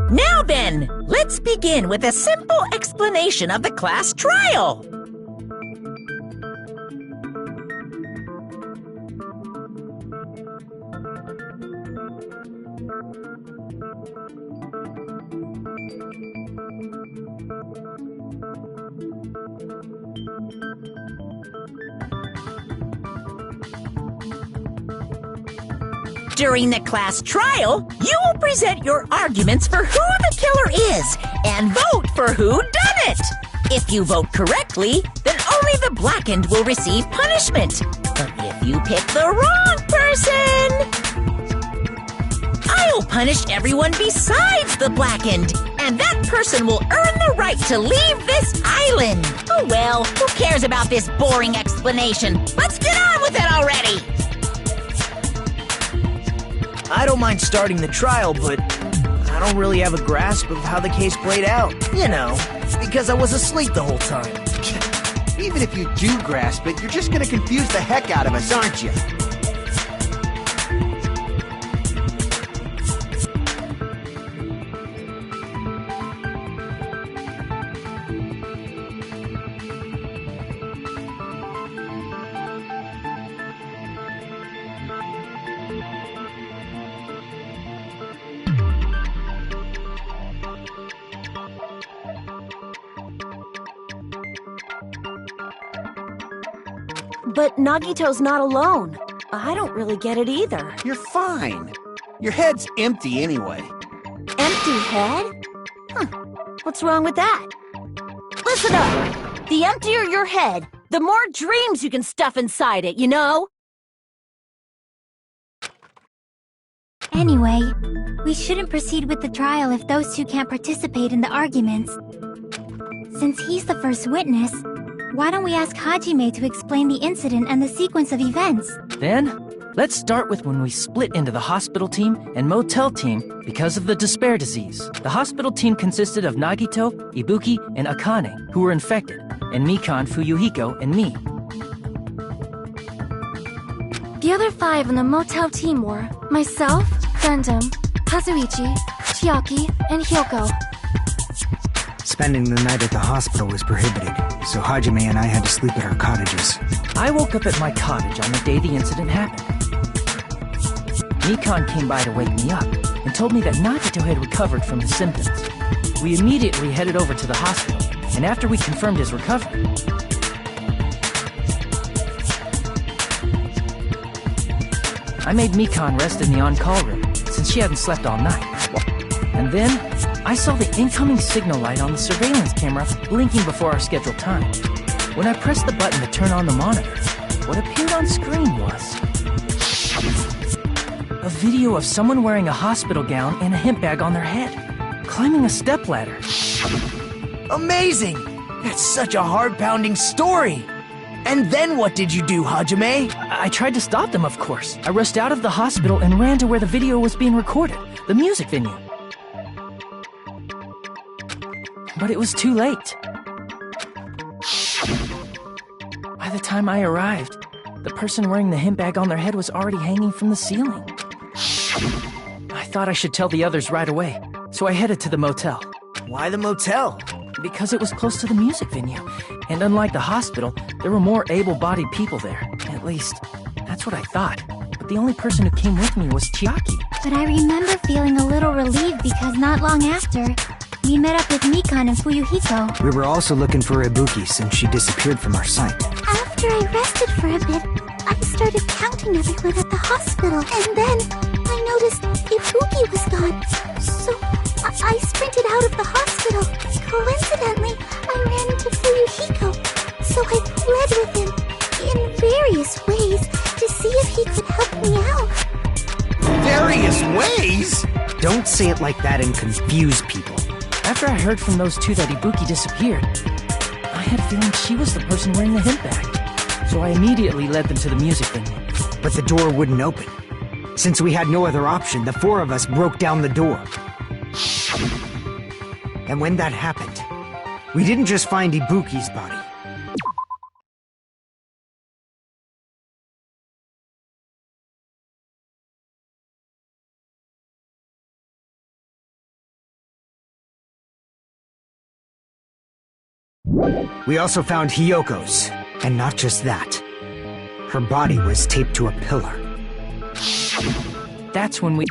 Now then, let's begin with a simple explanation of the class trial. During the class trial, you will present your arguments for who the killer is and vote for who done it. If you vote correctly, then only the blackened will receive punishment. But if you pick the wrong person, I'll punish everyone besides the blackened, and that person will earn the right to leave this island. Oh well, who cares about this boring explanation? Let's get on with it already! I don't mind starting the trial, but I don't really have a grasp of how the case played out. You know, because I was asleep the whole time. Even if you do grasp it, you're just gonna confuse the heck out of us, aren't you? But Nagito's not alone. I don't really get it either. You're fine. Your head's empty anyway. Empty head? Huh. What's wrong with that? Listen up! The emptier your head, the more dreams you can stuff inside it, you know? Anyway, we shouldn't proceed with the trial if those two can't participate in the arguments. Since he's the first witness, why don't we ask Hajime to explain the incident and the sequence of events? Then, Let's start with when we split into the hospital team and motel team because of the despair disease. The hospital team consisted of Nagito, Ibuki, and Akane, who were infected, and Mikan, Fuyuhiko, and me. The other 5 on the motel team were myself, Gundam, Kazuichi, Chiaki, and Hyoko. Spending the night at the hospital was prohibited, so Hajime and I had to sleep at our cottages. I woke up at my cottage on the day the incident happened. Mikan came by to wake me up and told me that Nagito had recovered from the symptoms. We immediately headed over to the hospital, and after we confirmed his recovery, I made Mikan rest in the on-call room, since she hadn't slept all night. And then, I saw the incoming signal light on the surveillance camera blinking before our scheduled time. When I pressed the button to turn on the monitor, what appeared on screen was a video of someone wearing a hospital gown and a hemp bag on their head, climbing a stepladder. Amazing! That's such a heart-pounding story! And then what did you do, Hajime? I tried to stop them, of course. I rushed out of the hospital and ran to where the video was being recorded, the music venue. But it was too late. By the time I arrived, the person wearing the hemp bag on their head was already hanging from the ceiling. I thought I should tell the others right away, so I headed to the motel. Why the motel? Because it was close to the music venue, and unlike the hospital, there were more able-bodied people there. At least, that's what I thought. But the only person who came with me was Chiaki. But I remember feeling a little relieved because not long after, we met up with Mikan and Fuyuhiko. We were also looking for Ibuki since she disappeared from our sight. After I rested for a bit, I started counting everyone at the hospital, and then I noticed Ibuki was gone. So I sprinted out of the hospital. Coincidentally, I ran into Fuyuhiko, so I fled with him in various ways to see if he could help me out. Various ways? Don't say it like that and confuse people. After I heard from those 2 that Ibuki disappeared, I had a feeling she was the person wearing the hemp bag. So I immediately led them to the music venue. But the door wouldn't open. Since we had no other option, the 4 of us broke down the door. And when that happened, we didn't just find Ibuki's body. We also found Hyoko's, and not just that. Her body was taped to a pillar. That's when we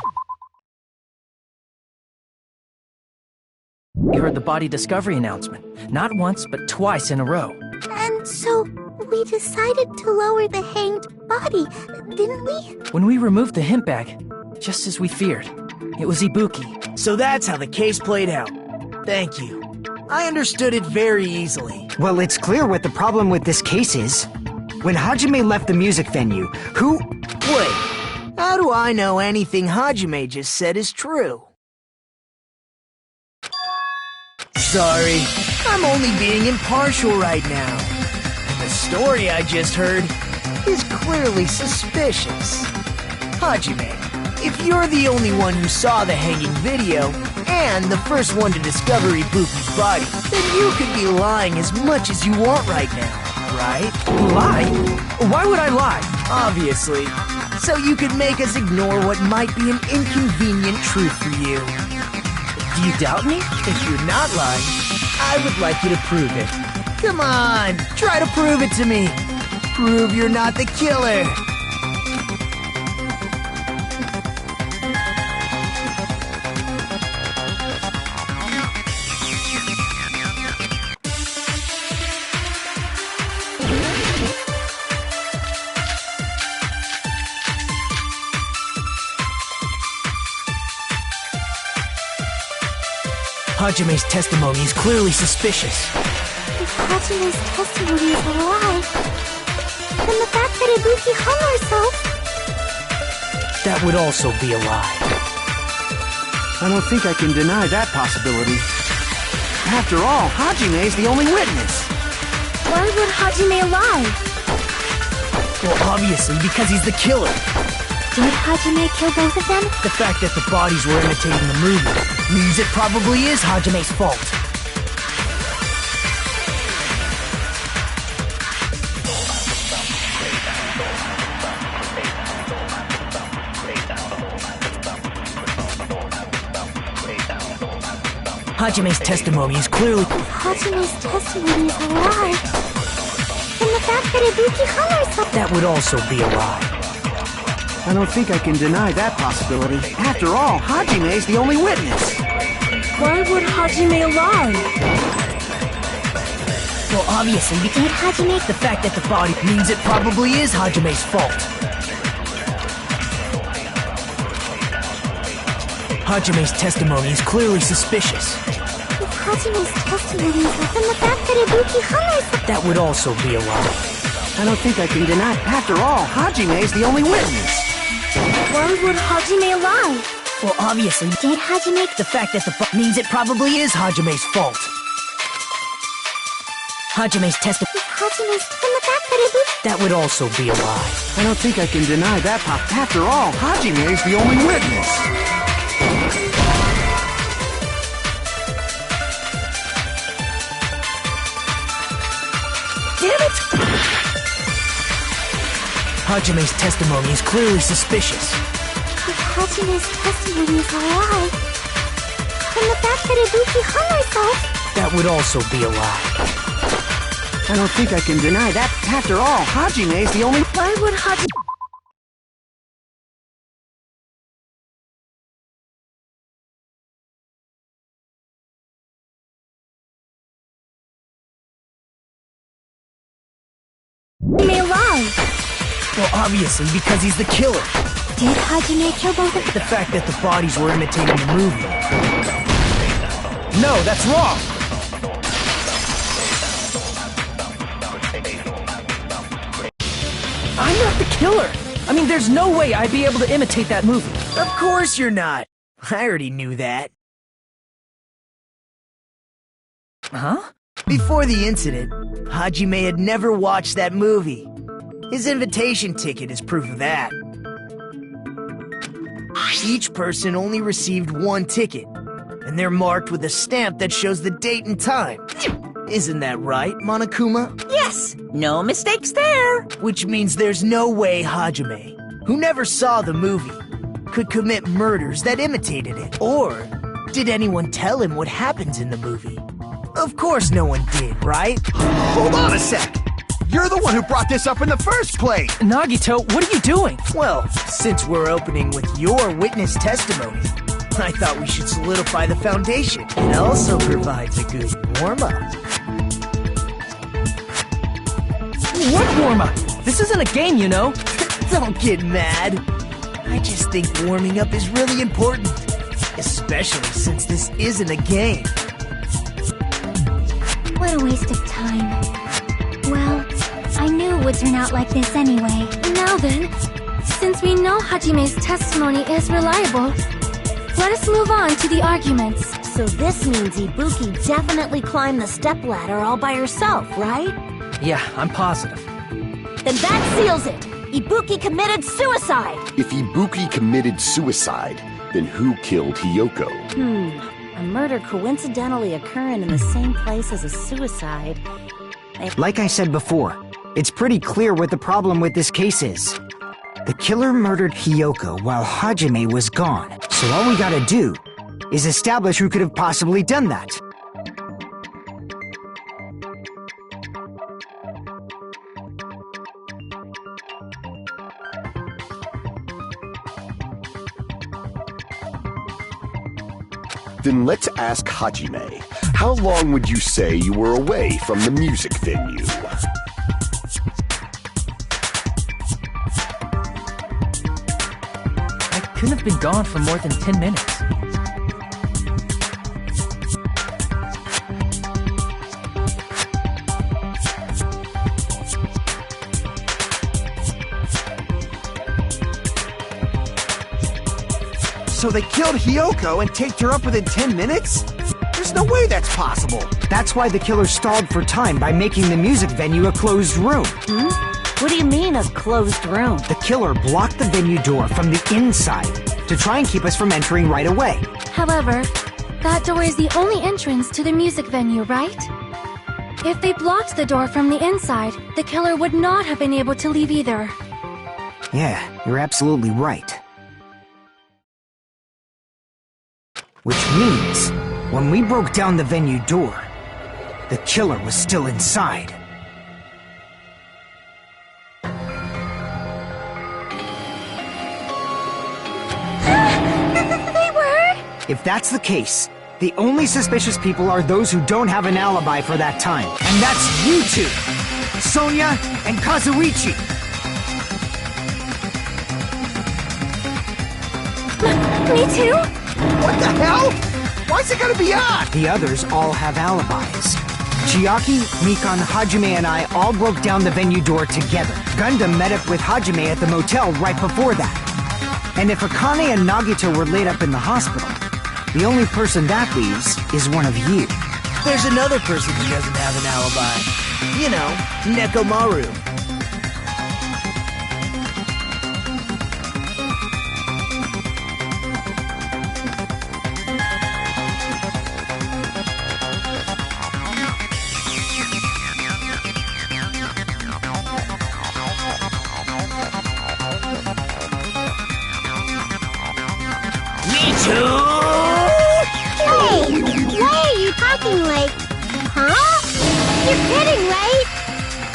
heard the body discovery announcement. Not once, but twice in a row. And so we decided to lower the hanged body, didn't we? When we removed the hemp bag, just as we feared, it was Ibuki. So that's how the case played out. Thank you. I understood it very easily. Well, it's clear what the problem with this case is. When Hajime left the music venue, who... Wait, how do I know anything Hajime just said is true? Sorry, I'm only being impartial right now. The story I just heard is clearly suspicious. Hajime, if you're the only one who saw the hanging video, and the first one to discover Ibuki's body, then you could be lying as much as you want right now, right? Lie? Why would I lie? Obviously. So you could make us ignore what might be an inconvenient truth for you. Do you doubt me? If you're not lying, I would like you to prove it. Come on, try to prove it to me. Prove you're not the killer. Hajime's testimony is clearly suspicious. If Hajime's testimony is a lie, then the fact that Ibuki hung herself... That would also be a lie. I don't think I can deny that possibility. After all, Hajime is the only witness. Why would Hajime lie? Well, obviously, because he's the killer. Did Hajime kill both of them? The fact that the bodies were imitating the movie means it probably is Hajime's fault. Hajime's testimony is clearly... Hajime's testimony is a lie. And the fact that Ibuki hung herself... That would also be a lie. I don't think I can deny that possibility. After all, Hajime's the only witness. Why would Hajime lie? Well, obviously, Did Hajime... the fact that the body means it probably is Hajime's fault. Hajime's testimony is clearly suspicious. If Hajime's testimony is and the fact that Ibuki hung herself... That would also be a lie. I don't think I can deny. After all, Hajime's the only witness. Why would Hajime lie? Well, obviously, Did Hajime... the fact that the means it probably is Hajime's fault. Hajime's testimony... If Hajime's... and the fact that Ibuki... That would also be a lie. I don't think I can deny that. After all, Hajime's the only witness. Damn it! Hajime's testimony is clearly suspicious. If Hajime's testimony is a lie... and the fact that Ibuki hung herself... That would also be a lie. I don't think I can deny that. After all, Hajime's the only... Why would Hajime... lie? Well, obviously, because he's the killer. Did Hajime kill both of them? The fact that the bodies were imitating the movie. No, that's wrong! I'm not the killer! I mean, there's no way I'd be able to imitate that movie. Of course you're not! I already knew that. Huh? Before the incident, Hajime had never watched that movie. His invitation ticket is proof of that. Each person only received one ticket, and they're marked with a stamp that shows the date and time. Isn't that right, Monokuma? Yes, no mistakes there. Which means there's no way Hajime, who never saw the movie, could commit murders that imitated it. Or did anyone tell him what happens in the movie? Of course no one did, right? Hold on a sec! You're the one who brought this up in the first place! Nagito, what are you doing? Well, since we're opening with your witness testimony, I thought we should solidify the foundation. It also provides a good warm-up. What warm-up? This isn't a game, you know. Don't get mad. I just think warming up is really important. Especially since this isn't a game. What a waste of time. Well, I knew it would turn out like this anyway. Now then, since we know Hajime's testimony is reliable, let us move on to the arguments. So this means Ibuki definitely climbed the stepladder all by herself, right? Yeah, I'm positive. Then that seals it! Ibuki committed suicide! If Ibuki committed suicide, then who killed Hiyoko? A murder coincidentally occurring in the same place as a suicide. Like I said before, it's pretty clear what the problem with this case is. The killer murdered Hiyoko while Hajime was gone, so all we gotta do is establish who could have possibly done that. Then let's ask Hajime. How long would you say you were away from the music venue? I couldn't have been gone for more than 10 minutes. So they killed Hiyoko and taped her up within 10 minutes? There's no way that's possible. That's why the killer stalled for time by making the music venue a closed room. What do you mean, a closed room? The killer blocked the venue door from the inside to try and keep us from entering right away. However, that door is the only entrance to the music venue, right? If they blocked the door from the inside, the killer would not have been able to leave either. Yeah, you're absolutely right. Which means, when we broke down the venue door, the killer was still inside. They were? If that's the case, the only suspicious people are those who don't have an alibi for that time. And that's you two! Sonia and Kazuichi! Me too? What the hell? Why's it gotta be us? The others all have alibis. Chiaki, Mikan, Hajime, and I all broke down the venue door together. Gundam met up with Hajime at the motel right before that. And if Akane and Nagito were laid up in the hospital, the only person that leaves is one of you. There's another person who doesn't have an alibi. You know, Nekomaru. Hey, why are you talking like... Huh? You're kidding, right?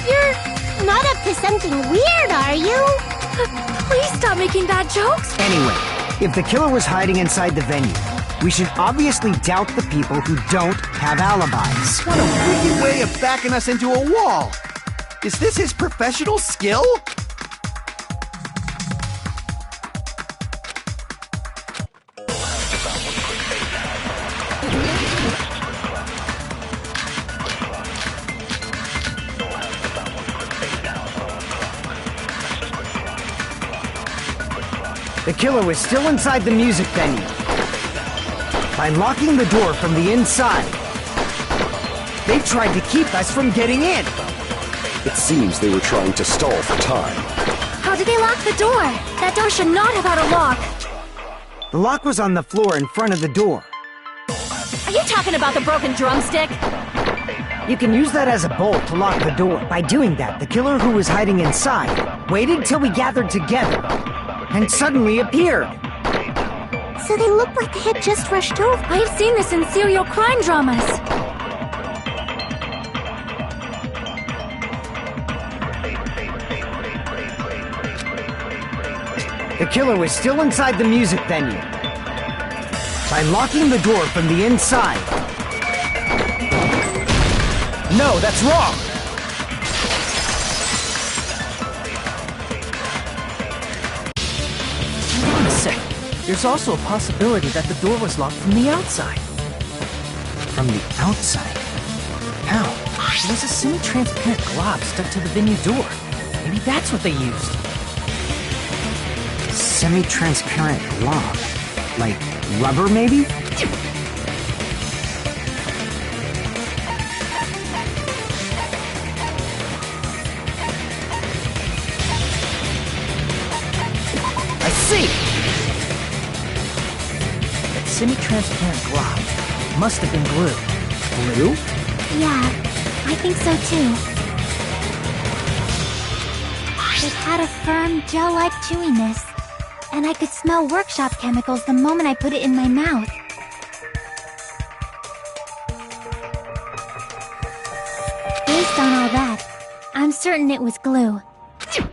You're not up to something weird, are you? Please stop making bad jokes. Anyway, if the killer was hiding inside the venue, we should obviously doubt the people who don't have alibis. What a wicked way of backing us into a wall! Is this his professional skill? The killer was still inside the music venue. By locking the door from the inside, they tried to keep us from getting in. It seems they were trying to stall for time. How did they lock the door? That door should not have had a lock. The lock was on the floor in front of the door. Are you talking about the broken drumstick? You can use that as a bolt to lock the door. By doing that, the killer who was hiding inside waited till we gathered together and suddenly appeared. So they looked like they had just rushed over. I have seen this in serial crime dramas. The killer was still inside the music venue. By locking the door from the inside. No, that's wrong! Hang on a sec. There's also a possibility that the door was locked from the outside. From the outside? How? There was a semi-transparent glob stuck to the venue door. Maybe that's what they used. Semi-transparent glob. Like rubber, maybe? I see! That semi-transparent glob must have been glue. Glue? Yeah, I think so too. It had a firm, gel-like chewiness, and I could smell workshop chemicals the moment I put it in my mouth. Based on all that, I'm certain it was glue.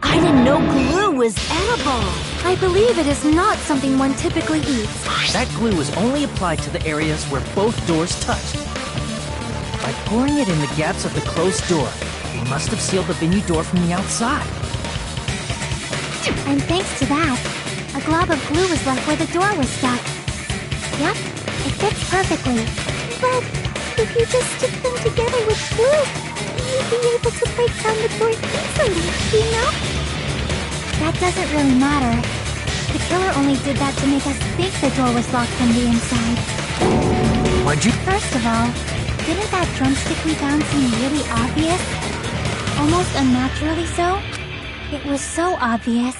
I didn't know glue was edible. I believe it is not something one typically eats. That glue was only applied to the areas where both doors touched. By pouring it in the gaps of the closed door, they must have sealed the venue door from the outside. And thanks to that, a glob of glue was left where the door was stuck. Yep, it fits perfectly. But if you just stick them together with glue, you'd be able to break down the door easily, you know? That doesn't really matter. The killer only did that to make us think the door was locked from the inside. What'd you... First of all, didn't that drumstick we found seem really obvious? Almost unnaturally so? It was so obvious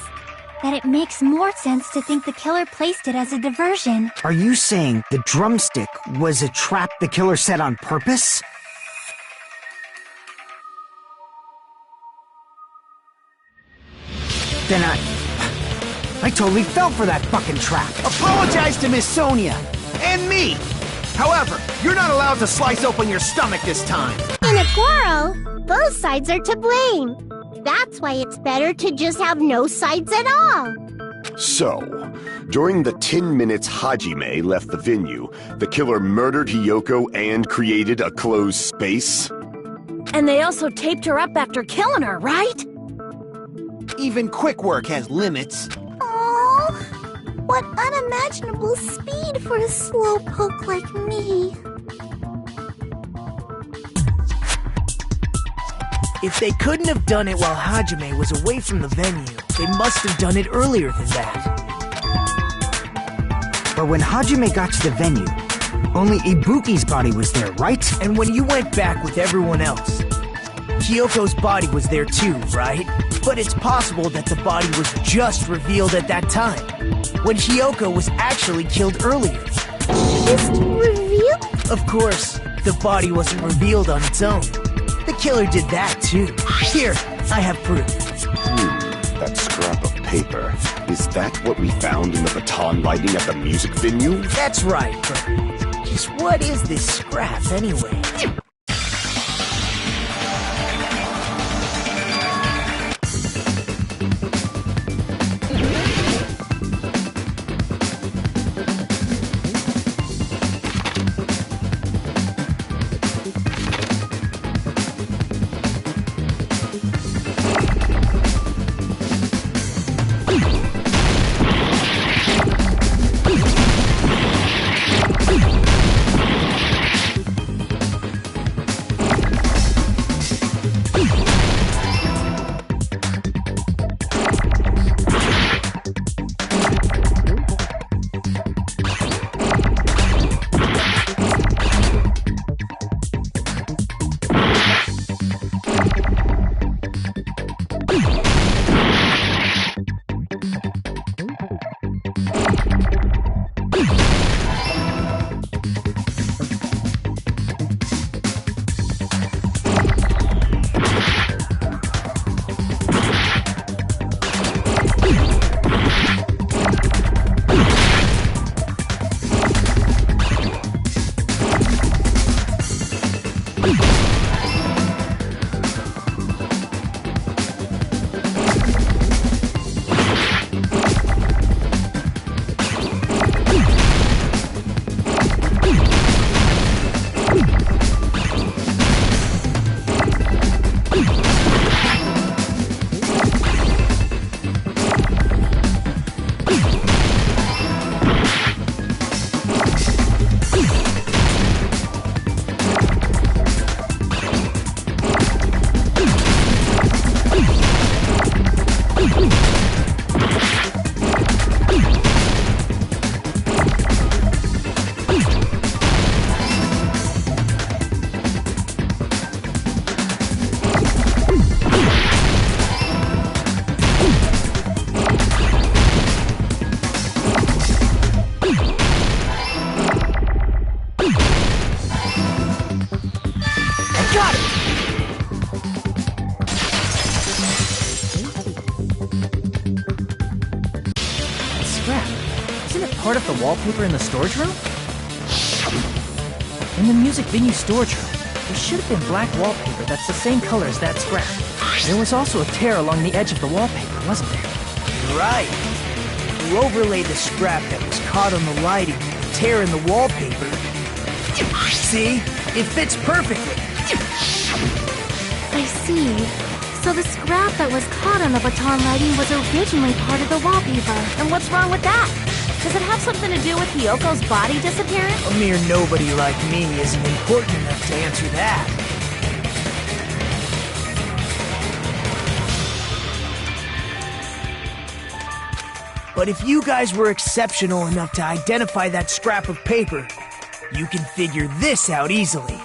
that it makes more sense to think the killer placed it as a diversion. Are you saying the drumstick was a trap the killer set on purpose? Then I totally fell for that fucking trap. Apologize to Miss Sonia and me. However, you're not allowed to slice open your stomach this time. In a quarrel, both sides are to blame. That's why it's better to just have no sides at all. So, during the 10 minutes Hajime left the venue, the killer murdered Hiyoko and created a closed space? And they also taped her up after killing her, right? Even quick work has limits. Oh, what unimaginable speed for a slowpoke like me. If they couldn't have done it while Hajime was away from the venue, they must have done it earlier than that. But when Hajime got to the venue, only Ibuki's body was there, right? And when you went back with everyone else, Hiyoko's body was there too, right? But it's possible that the body was just revealed at that time, when Hiyoko was actually killed earlier. Just revealed? Of course, the body wasn't revealed on its own. The killer did that too. Here, I have proof. That scrap of paper. Is that what we found in the baton lighting at the music venue? That's right, but just what is this scrap anyway? Part of the wallpaper in the storage room? In the music venue storage room, there should have been black wallpaper that's the same color as that scrap. There was also a tear along the edge of the wallpaper, wasn't there? Right. You overlay the scrap that was caught on the lighting with the tear in the wallpaper. See? It fits perfectly. I see. So the scrap that was caught on the baton lighting was originally part of the wallpaper. And what's wrong with that? Does it have something to do with Hiyoko's body disappearing? A mere nobody like me isn't important enough to answer that. But if you guys were exceptional enough to identify that scrap of paper, you can figure this out easily.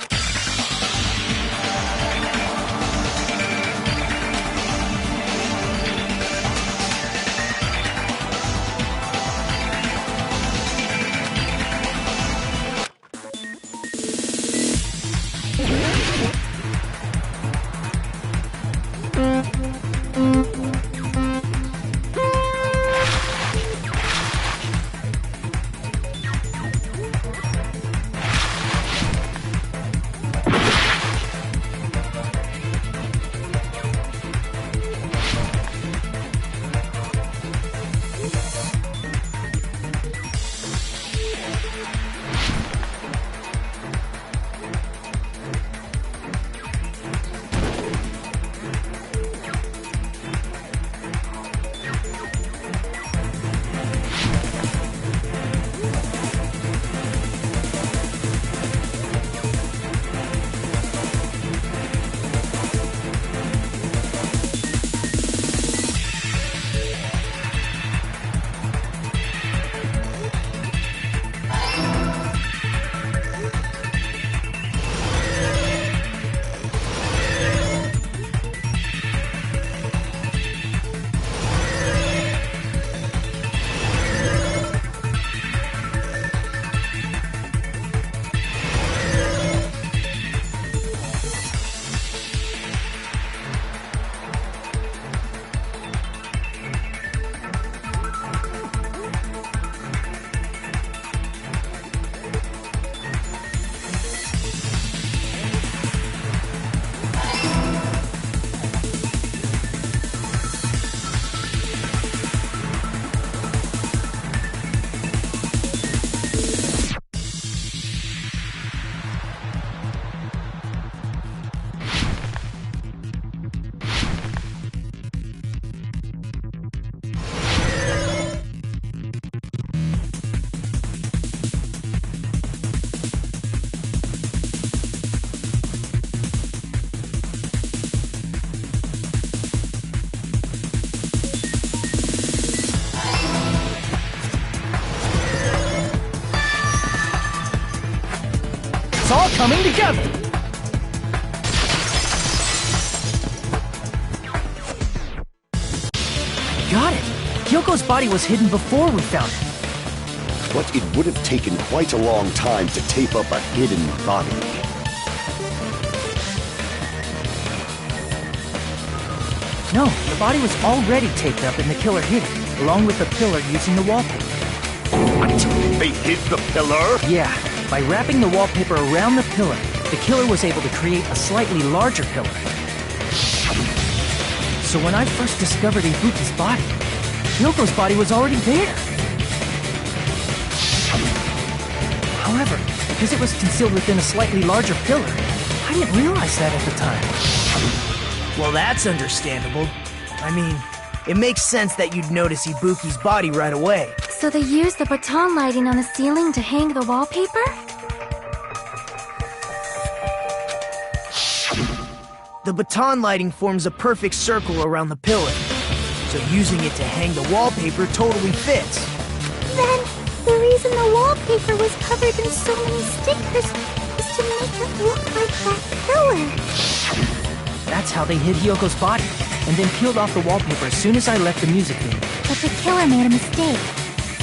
coming together! Got it! Hyoko's body was hidden before we found it. But it would have taken quite a long time to tape up a hidden body. No, the body was already taped up and the killer hid it, along with the pillar using the wallpaper. What? They hid the pillar? Yeah, by wrapping the wallpaper around the pillar, the killer was able to create a slightly larger pillar. So when I first discovered Ibuki's body, Hyoko's body was already there. However, because it was concealed within a slightly larger pillar, I didn't realize that at the time. Well, that's understandable. I mean, it makes sense that you'd notice Ibuki's body right away. So they used the baton lighting on the ceiling to hang the wallpaper? The baton lighting forms a perfect circle around the pillar, so using it to hang the wallpaper totally fits. Then, the reason the wallpaper was covered in so many stickers was to make it look like that pillar. That's how they hid Hyoko's body, and then peeled off the wallpaper as soon as I left the music venue. But the killer made a mistake.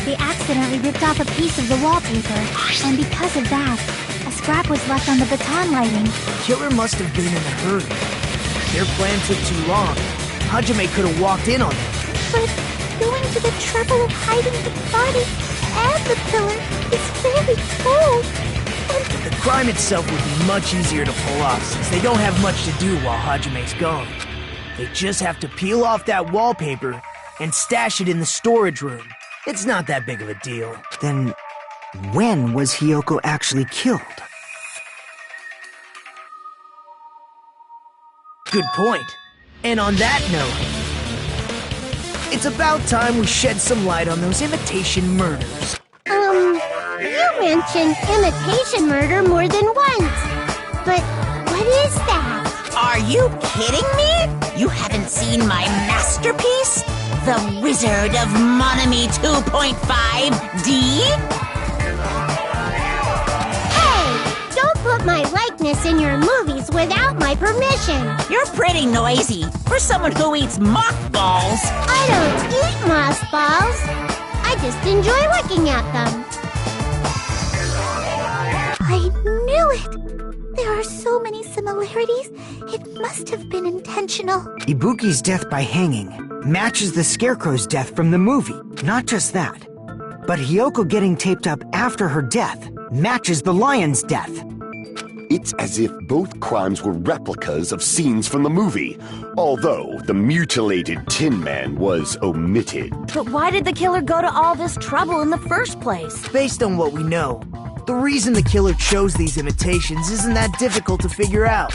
They accidentally ripped off a piece of the wallpaper, and because of that, a scrap was left on the baton lighting. The killer must have been in a hurry. Their plan took too long. Hajime could have walked in on them. But going to the trouble of hiding the body and the pillar is very bold. The crime itself would be much easier to pull off, since they don't have much to do while Hajime's gone. They just have to peel off that wallpaper and stash it in the storage room. It's not that big of a deal. Then, when was Hyoko actually killed? Good point. And on that note, it's about time we shed some light on those imitation murders. You mentioned imitation murder more than once. But what is that? Are you kidding me? You haven't seen my masterpiece? The Wizard of Monami 2.5D? Hey! Don't put my likeness in your movies without my permission. You're pretty noisy for someone who eats mothballs. I don't eat mothballs. I just enjoy looking at them. I knew it! There are so many similarities. It must have been intentional. Ibuki's death by hanging matches the Scarecrow's death from the movie. Not just that, but Hyoko getting taped up after her death matches the lion's death. It's as if both crimes were replicas of scenes from the movie, although the mutilated Tin Man was omitted. But why did the killer go to all this trouble in the first place? Based on what we know, the reason the killer chose these imitations isn't that difficult to figure out.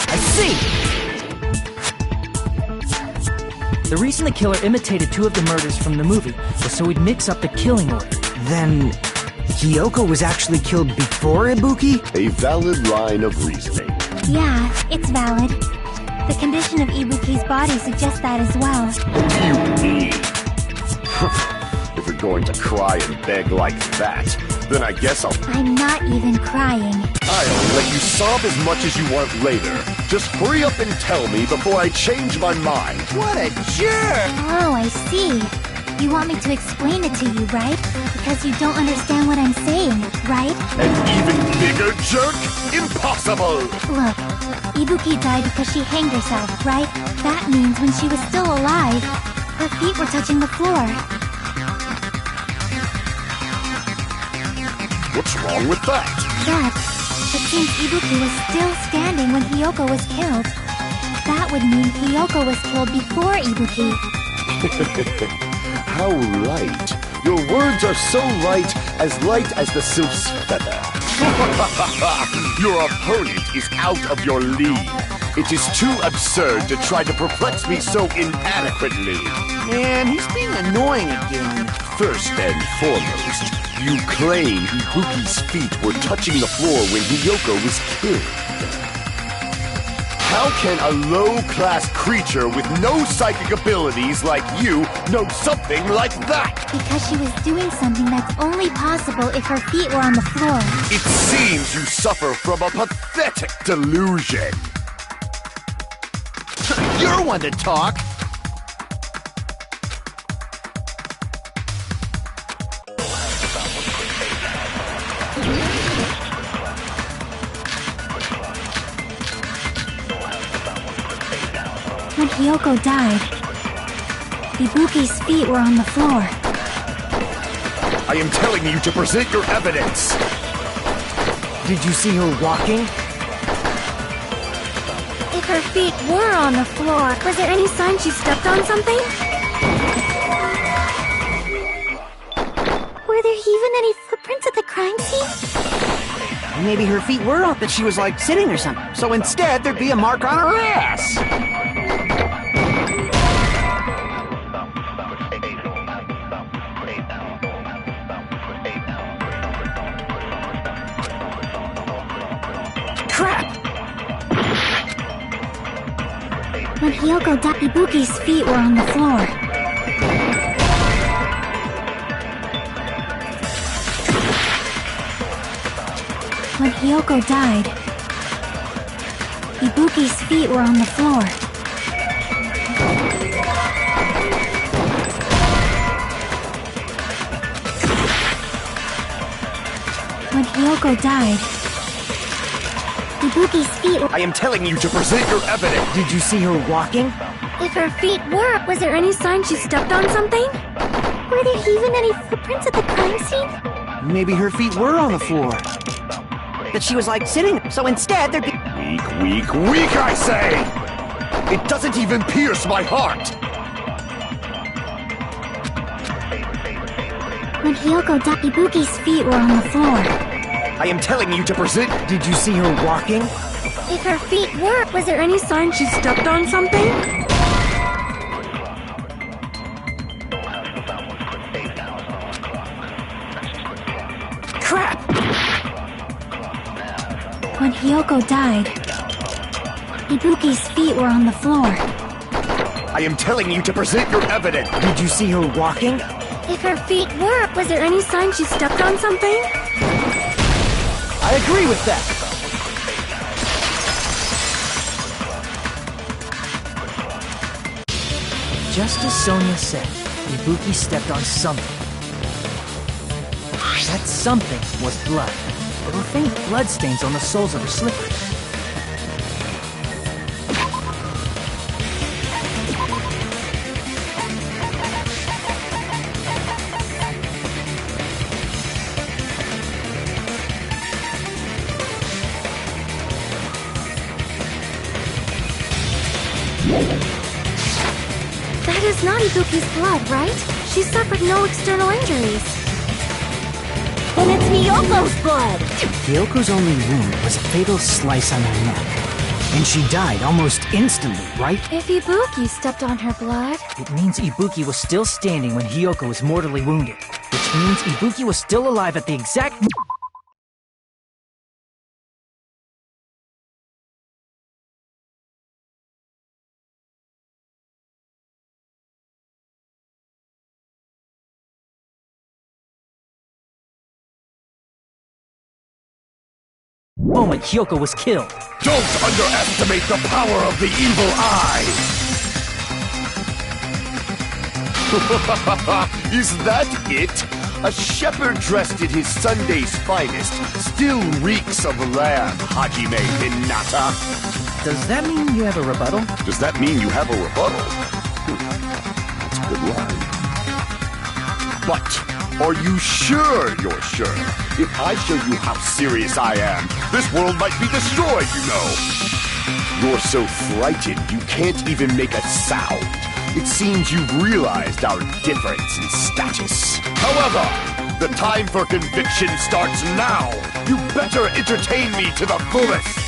I see! The reason the killer imitated two of the murders from the movie was so he'd mix up the killing order. Then, Hyoko was actually killed before Ibuki? A valid line of reasoning. Yeah, it's valid. The condition of Ibuki's body suggests that as well. You need. If you're going to cry and beg like that, then I guess I'm not even crying. I'll let you sob as much as you want later. Just hurry up and tell me before I change my mind. What a jerk! Oh, I see. You want me to explain it to you, right? Because you don't understand what I'm saying, right? An even bigger jerk? Impossible! Look, Ibuki died because she hanged herself, right? That means when she was still alive, her feet were touching the floor. What's wrong with that? That, it seems Ibuki was still standing when Hyoko was killed. That would mean Hyoko was killed before Ibuki. How light. Your words are so light as the sylph's feather. Your opponent is out of your league. It is too absurd to try to perplex me so inadequately. Man, he's being annoying again. First and foremost, you claim Ibuki's feet were touching the floor when Hyoko was killed. How can a low-class creature with no psychic abilities like you know something like that? Because she was doing something that's only possible if her feet were on the floor. It seems you suffer from a pathetic delusion. You're one to talk. When Hiyoko died, Ibuki's feet were on the floor. I am telling you to present your evidence. Did you see her walking? If her feet were on the floor, was there any sign she stepped on something? Were there even any footprints at the crime scene? Maybe her feet were up, that she was like sitting or something. So instead, there'd be a mark on her ass. Crap! When Hiyoko died, Ibuki's feet were on the floor. When Hiyoko died, Ibuki's feet were on the floor. When Hiyoko died, Ibuki's feet were... I am telling you to present your evidence. Did you see her walking? If her feet were, was there any sign she stepped on something? Were there even any footprints at the crime scene? Maybe her feet were on the floor. That she was like sitting, so instead there'd be... Weak, I say! It doesn't even pierce my heart! When Hiyoko died, Ibuki's feet were on the floor. I am telling you to present... Did you see her walking? If her feet were, was there any sign she stepped on something? Crap! When Hiyoko died, Ibuki's feet were on the floor. I am telling you to present your evidence. Did you see her walking? If her feet were, was there any sign she stepped on something? I agree with that. Just as Sonia said, Ibuki stepped on something. That something was blood. There were faint blood stains on the soles of her slippers. That is not Ibuki's blood, right? She suffered no external injuries. Then it's Hiyoko's blood! Hyoko's only wound was a fatal slice on her neck. And she died almost instantly, right? If Ibuki stepped on her blood... It means Ibuki was still standing when Hiyoko was mortally wounded. Which means Ibuki was still alive at the exact... moment Hiyoko was killed. Don't underestimate the power of the evil eye! Is that it? A shepherd dressed in his Sunday's finest still reeks of lamb, Hajime Hinata. Does that mean you have a rebuttal? Does that mean you have a rebuttal? That's a good line. But are you sure you're sure? If I show you how serious I am, this world might be destroyed, you know. You're so frightened you can't even make a sound. It seems you've realized our difference in status. However, the time for conviction starts now. You better entertain me to the fullest.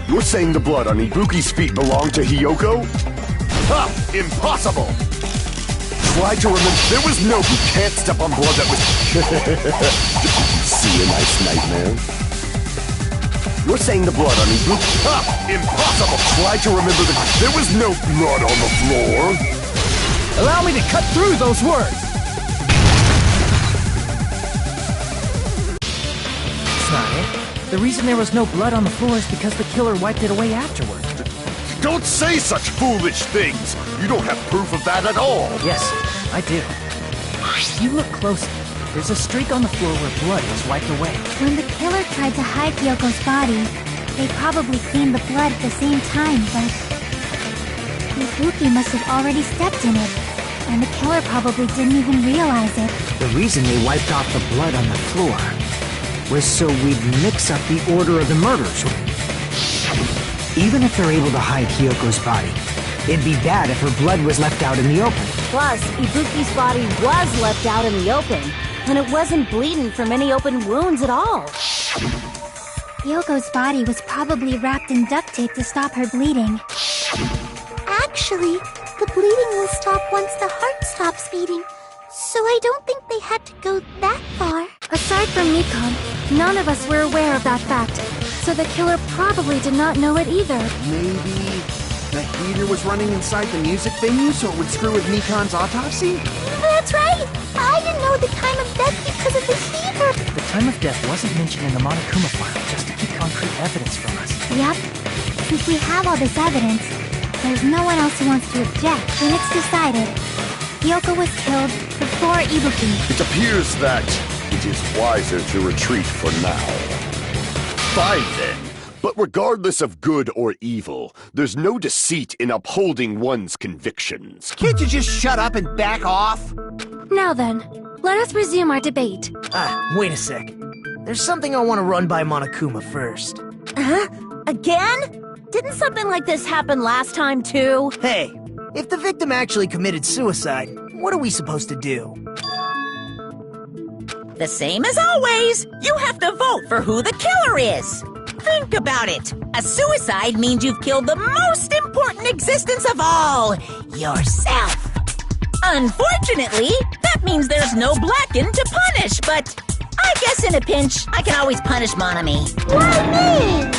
You're saying the blood on Ibuki's feet belonged to Hiyoko? Ha! Impossible! Try to remember. There was no. You can't step on blood that was. See a nice nightmare? You're saying the blood on Ibuki. Ha! Impossible! Try to remember the. There was no blood on the floor. Allow me to cut through those words. That's not it. The reason there was no blood on the floor is because the killer wiped it away afterward. Don't say such foolish things! You don't have proof of that at all! Yes, I do. If you look closely, there's a streak on the floor where blood was wiped away. When the killer tried to hide Hyoko's body, they probably cleaned the blood at the same time, but Ibuki must have already stepped in it, and the killer probably didn't even realize it. The reason they wiped off the blood on the floor was so we'd mix up the order of the murders. Even if they're able to hide Hyoko's body, it'd be bad if her blood was left out in the open. Plus, Ibuki's body was left out in the open, and it wasn't bleeding from any open wounds at all. Hyoko's body was probably wrapped in duct tape to stop her bleeding. Actually, the bleeding will stop once the heart stops beating, so I don't think they had to go that far. Aside from Nikon, none of us were aware of that fact, so the killer probably did not know it either. Maybe the heater was running inside the music venue so it would screw with Nikon's autopsy? That's right! I didn't know the time of death because of the heater! The time of death wasn't mentioned in the Monokuma file just to keep concrete evidence from us. Yep. Since we have all this evidence, there's no one else who wants to object. Then it's decided. Hyoko was killed before Ibuki. It appears that it is wiser to retreat for now. Fine then. But regardless of good or evil, there's no deceit in upholding one's convictions. Can't you just shut up and back off? Now then, let us resume our debate. Wait a sec. There's something I want to run by Monokuma first. Huh? Again? Didn't something like this happen last time too? Hey, if the victim actually committed suicide, what are we supposed to do? The same as always. You have to vote for who the killer is. Think about it. A suicide means you've killed the most important existence of all, yourself. Unfortunately, that means there's no Blacken to punish, but I guess in a pinch, I can always punish Monami. Why me?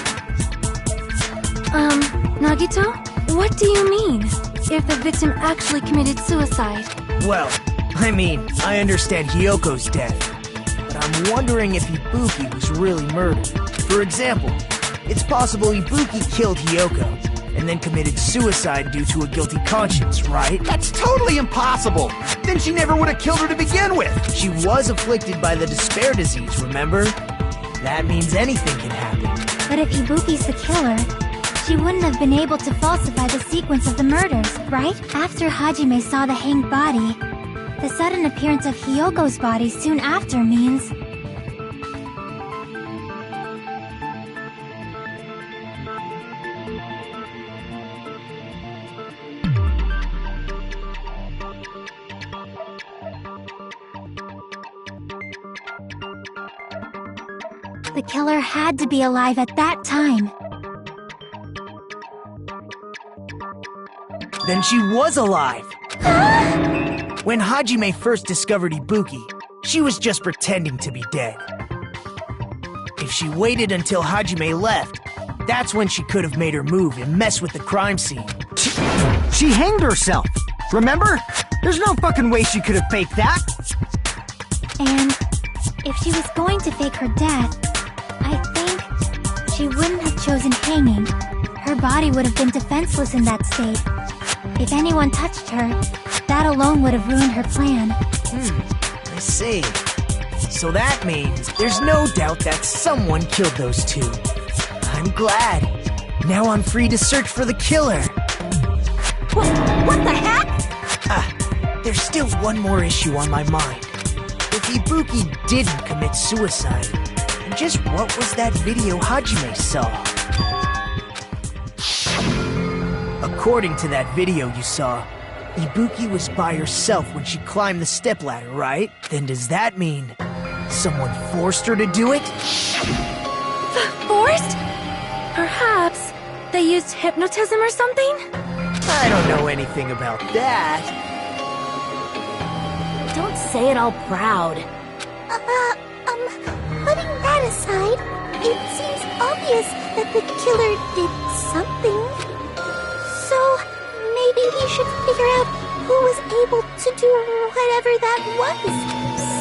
Nagito? What do you mean? If the victim actually committed suicide? Well, I mean, I understand Hyoko's death, but I'm wondering if Ibuki was really murdered. For example, it's possible Ibuki killed Hyoko, and then committed suicide due to a guilty conscience, right? That's totally impossible! Then she never would have killed her to begin with! She was afflicted by the despair disease, remember? That means anything can happen. But if Ibuki's the killer, she wouldn't have been able to falsify the sequence of the murders, right? After Hajime saw the hanged body, the sudden appearance of Hyoko's body soon after means... the killer had to be alive at that time. Then she was alive! When Hajime first discovered Ibuki, she was just pretending to be dead. If she waited until Hajime left, that's when she could have made her move and mess with the crime scene. She hanged herself! Remember? There's no fucking way she could have faked that! And if she was going to fake her death, I think she wouldn't have chosen hanging. Her body would have been defenseless in that state. If anyone touched her, that alone would have ruined her plan. I see. So that means there's no doubt that someone killed those two. I'm glad. Now I'm free to search for the killer. What the heck? There's still one more issue on my mind. If Ibuki didn't commit suicide, just what was that video Hajime saw? According to that video you saw, Ibuki was by herself when she climbed the stepladder, right? Then does that mean someone forced her to do it? Forced? Perhaps they used hypnotism or something? I don't know anything about that. don't say it all proud. Putting that aside, it seems obvious that the killer did something. So, maybe we should figure out who was able to do whatever that was.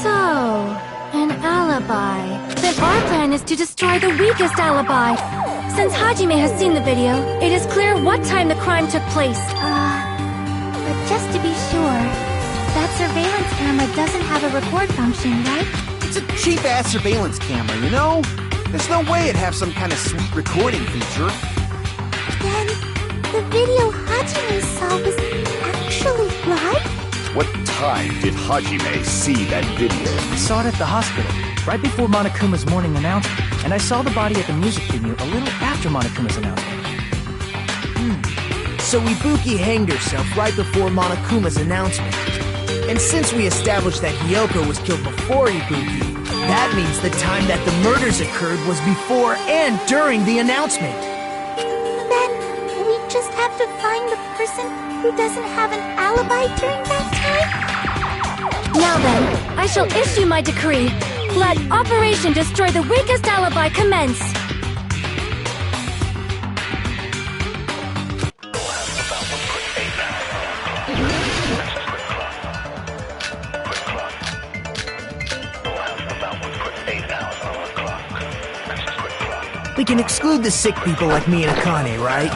So, an alibi. Then our plan is to destroy the weakest alibi. Since Hajime has seen the video, it is clear what time the crime took place. But just to be sure, that surveillance camera doesn't have a record function, right? It's a cheap-ass surveillance camera, you know? There's no way it'd have some kind of sweet recording feature. Then, the video Hajime saw was actually live? What time did Hajime see that video? I saw it at the hospital, right before Monokuma's morning announcement, and I saw the body at the music venue a little after Monokuma's announcement. So Ibuki hanged herself right before Monokuma's announcement. And since we established that Hiyoko was killed before Ibuki, that means the time that the murders occurred was before and during the announcement. Then, we just have to find the person who doesn't have an alibi during that time? Now then, I shall issue my decree. Let Operation Destroy the Weakest Alibi commence. We can exclude the sick people like me and Akane, right?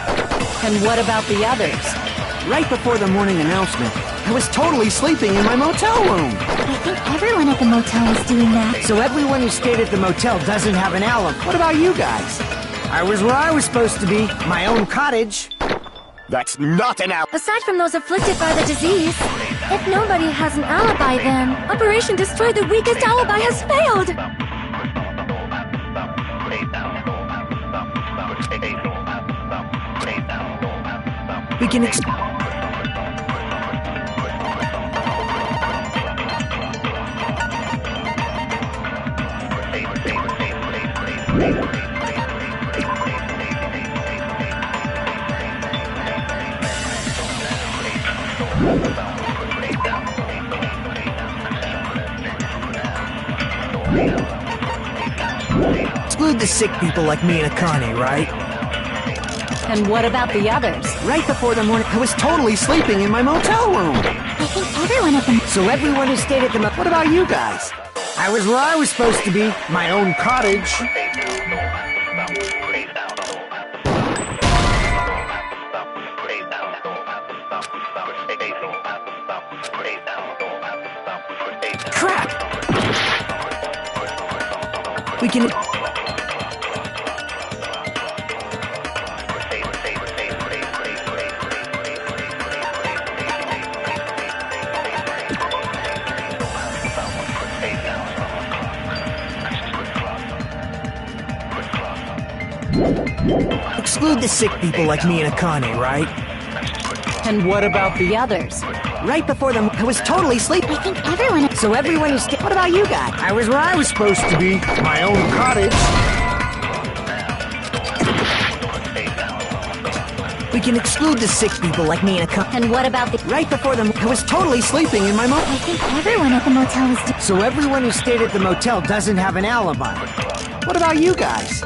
And what about the others? Right before the morning announcement, I was totally sleeping in my motel room. I think everyone at the motel was doing that. So everyone who stayed at the motel doesn't have an alibi. What about you guys? I was where I was supposed to be, my own cottage. That's not an alibi. Aside from those afflicted by the disease, if nobody has an alibi, then Operation Destroy the Weakest Alibi has failed. We can exclude the sick people like me and Akane, right? And what about the others? Right before the morning, I was totally sleeping in my motel room. I think everyone at the So everyone who stayed at the What about you guys? I was where I was supposed to be, my own cottage. Crap! We can... exclude the sick people like me and Akane, right? And what about the others? Right before the... I was totally sleeping. I think everyone... So everyone who stayed... What about you guys? I was where I was supposed to be, my own cottage. We can exclude the sick people like me and Akane. And what about the... Right before the... I was totally sleeping in my motel. I think everyone at the motel was... So everyone who stayed at the motel doesn't have an alibi. What about you guys?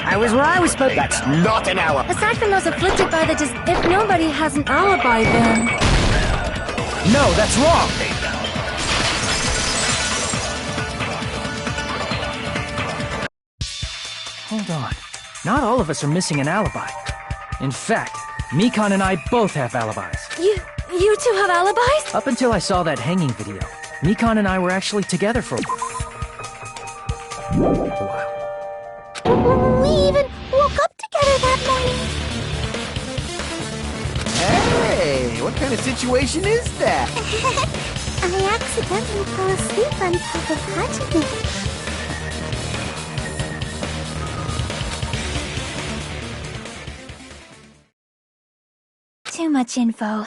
I was where I was supposed to be. That's not an alibi. Aside from those afflicted by the disease, if nobody has an alibi, then... No, that's wrong. Hold on. Not all of us are missing an alibi. In fact, Mikan and I both have alibis. You two have alibis? Up until I saw that hanging video, Mikan and I were actually together for a while. We even woke up together that morning. Hey, what kind of situation is that? I accidentally fell asleep on top of Hajime. Too much info.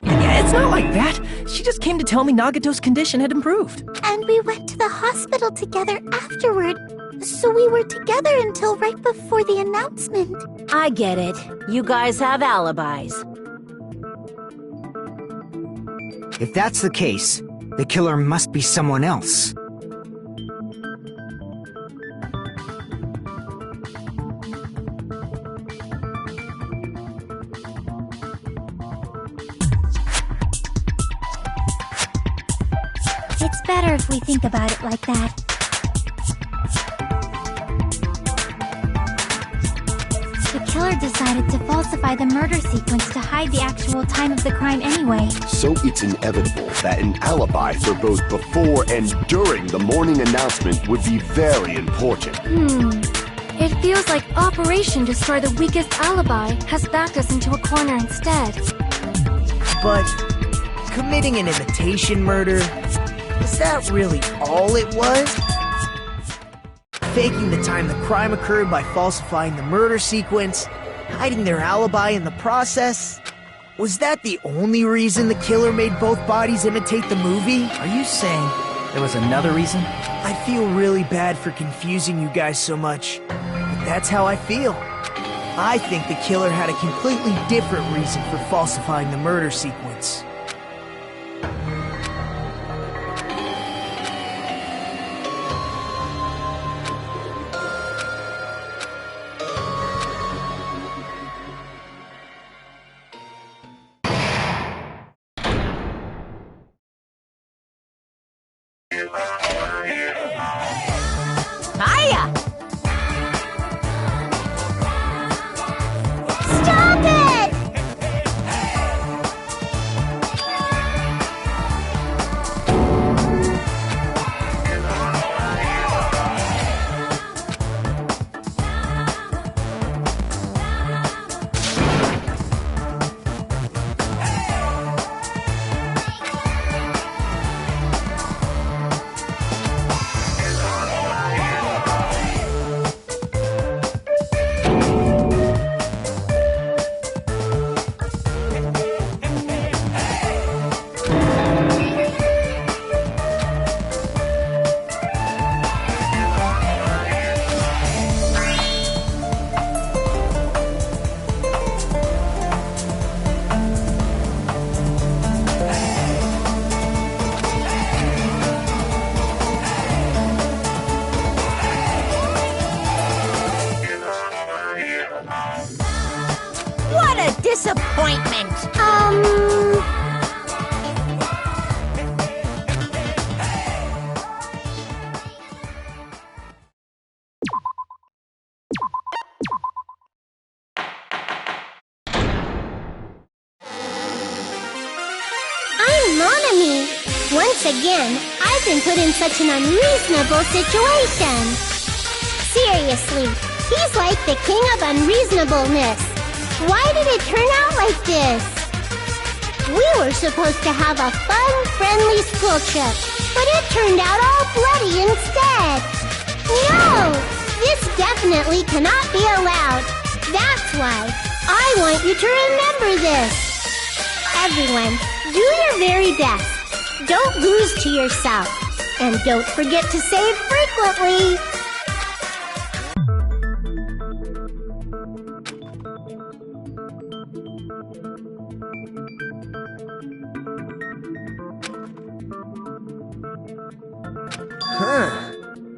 Yeah, it's not like that. She just came to tell me Nagato's condition had improved. And we went to the hospital together afterward. So we were together until right before the announcement. I get it. You guys have alibis. If that's the case, the killer must be someone else. It's better if we think about it like that. The killer decided to falsify the murder sequence to hide the actual time of the crime anyway. So it's inevitable that an alibi for both before and during the morning announcement would be very important. It feels like Operation Destroy the Weakest Alibi has backed us into a corner instead. But committing an imitation murder, is that really all it was? Faking the time the crime occurred by falsifying the murder sequence, hiding their alibi in the process? Was that the only reason the killer made both bodies imitate the movie? Are you saying there was another reason? I feel really bad for confusing you guys so much, but that's how I feel. I think the killer had a completely different reason for falsifying the murder sequence. Hiya! Stop it! What a disappointment! I'm Monami. Once again, I've been put in such an unreasonable situation. Seriously, he's like the king of unreasonableness. Why did it turn out like this? We were supposed to have a fun, friendly school trip, but it turned out all bloody instead. No! This definitely cannot be allowed. That's why I want you to remember this. Everyone, do your very best. Don't lose to yourself. And don't forget to save frequently. Huh.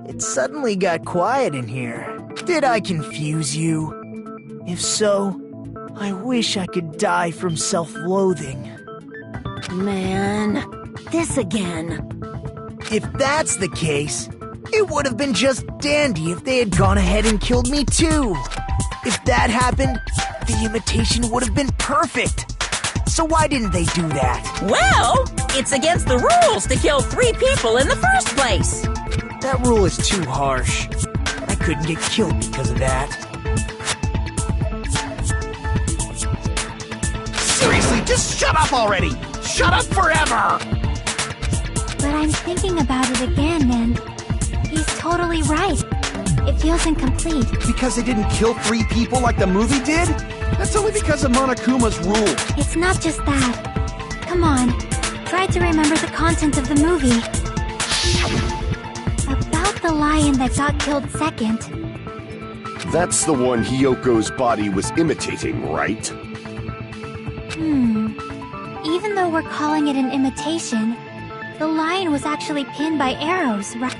It suddenly got quiet in here. Did I confuse you? If so, I wish I could die from self-loathing. Man, this again. If that's the case, it would have been just dandy if they had gone ahead and killed me too. If that happened, the imitation would have been perfect. So why didn't they do that? Well, it's against the rules to kill 3 people in the first place. That rule is too harsh. I couldn't get killed because of that. Seriously, just shut up already! Shut up forever! But I'm thinking about it again, and he's totally right. It feels incomplete. Because they didn't kill 3 people like the movie did? That's only because of Monokuma's rule. It's not just that. Come on, try to remember the content of the movie. About the lion that got killed second. That's the one Hiyoko's body was imitating, right? Even though we're calling it an imitation, the lion was actually pinned by arrows, right?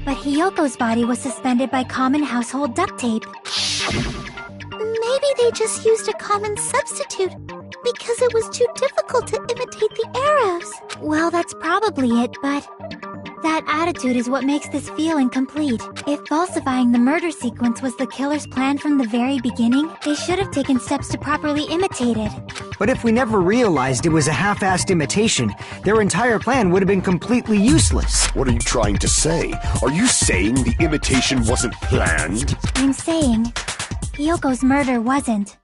But Hiyoko's body was suspended by common household duct tape. Maybe they just used a common substitute because it was too difficult to imitate the arrows. Well, that's probably it, but that attitude is what makes this feel incomplete. If falsifying the murder sequence was the killer's plan from the very beginning, they should have taken steps to properly imitate it. But if we never realized it was a half-assed imitation, their entire plan would have been completely useless. What are you trying to say? Are you saying the imitation wasn't planned? I'm saying Hiyoko's murder wasn't.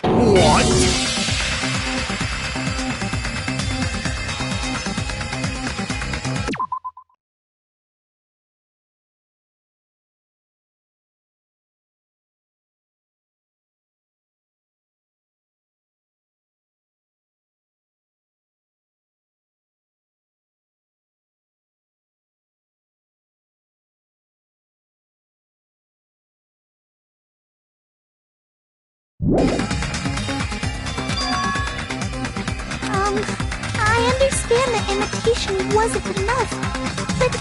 What? I understand that imitation wasn't enough, but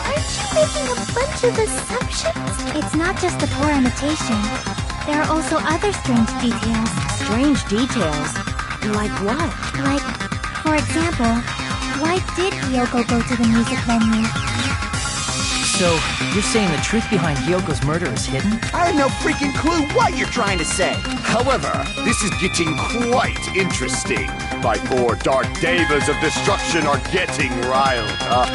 aren't you making a bunch of assumptions? It's not just the poor imitation. There are also other strange details. Strange details? Like what? Like, for example, why did Hiyoko go to the music venue? So, you're saying the truth behind Hiyoko's murder is hidden? I have no freaking clue what you're trying to say. However, this is getting quite interesting. My 4 dark devas of destruction are getting riled up.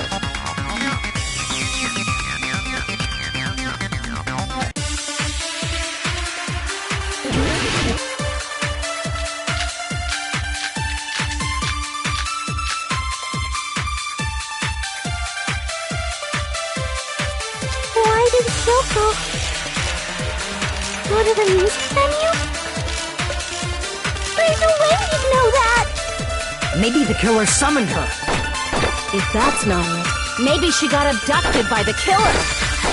Why did Hiyoko go to the music venue? There's no way you'd know that! Maybe the killer summoned her. If that's not it, maybe she got abducted by the killer.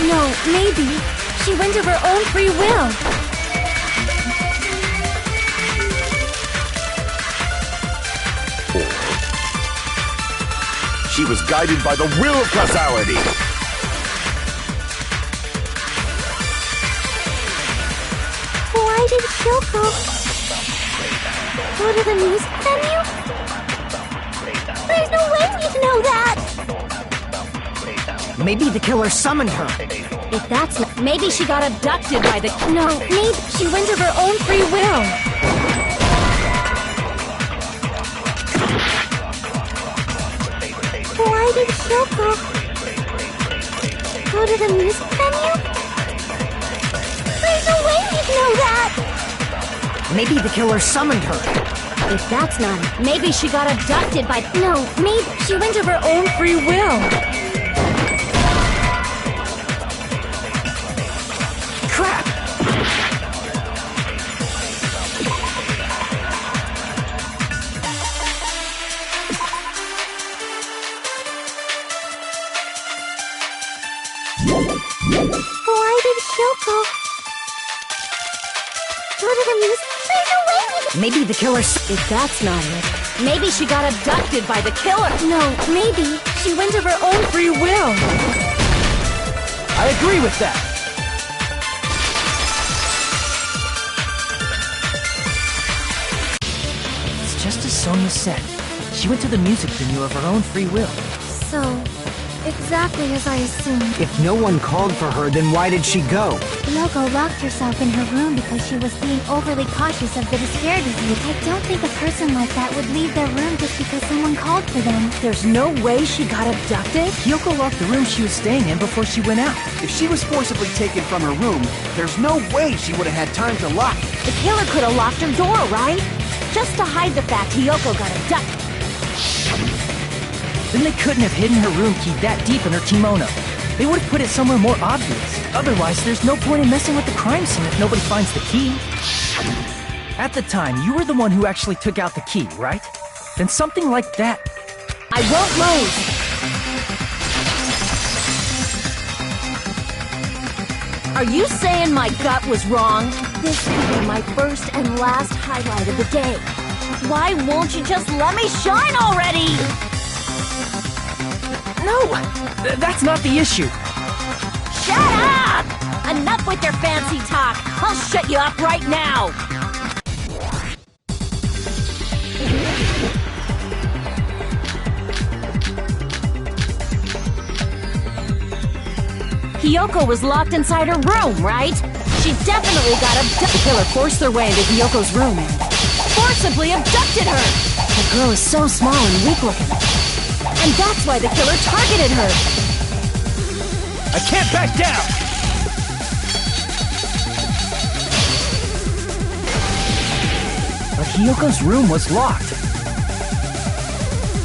No, maybe. She went of her own free will. She was guided by the will of causality. Why did Hiyoko go to the music venue? There's no way you'd know that! Maybe the killer summoned her. If that's not, maybe she got abducted by the... No, maybe she went of her own free will. Why did Hiyoko go to the music venue? There's no way you'd know that! Maybe the killer summoned her. If that's not it, maybe she got abducted by... No, maybe she went of her own free will. Crap! Why did Hiyoko go to the music? There's no way you'd... Maybe the killer... If that's not it, maybe she got abducted by the killer. No, maybe she went of her own free will. I agree with that. It's just as Sonia said. She went to the music venue of her own free will. So, exactly as I assumed. If no one called for her, then why did she go? Hiyoko locked herself in her room because she was being overly cautious of the despair disease. I don't think a person like that would leave their room just because someone called for them. There's no way she got abducted? Hiyoko locked the room she was staying in before she went out. If she was forcibly taken from her room, there's no way she would have had time to lock it. The killer could have locked her door, right? Just to hide the fact Hiyoko got abducted. Then they couldn't have hidden her room key that deep in her kimono. They would have put it somewhere more obvious. Otherwise, there's no point in messing with the crime scene if nobody finds the key. At the time, you were the one who actually took out the key, right? Then something like that... I won't lose! Are you saying my gut was wrong? This could be my first and last highlight of the day. Why won't you just let me shine already? No, that's not the issue. Shut up! Enough with your fancy talk. I'll shut you up right now. Hiyoko was locked inside her room, right? She definitely got abducted. The killer forced their way into Hiyoko's room and forcibly abducted her. The girl is so small and weak-looking. And that's why the killer targeted her. I can't back down! But Hiyoko's room was locked.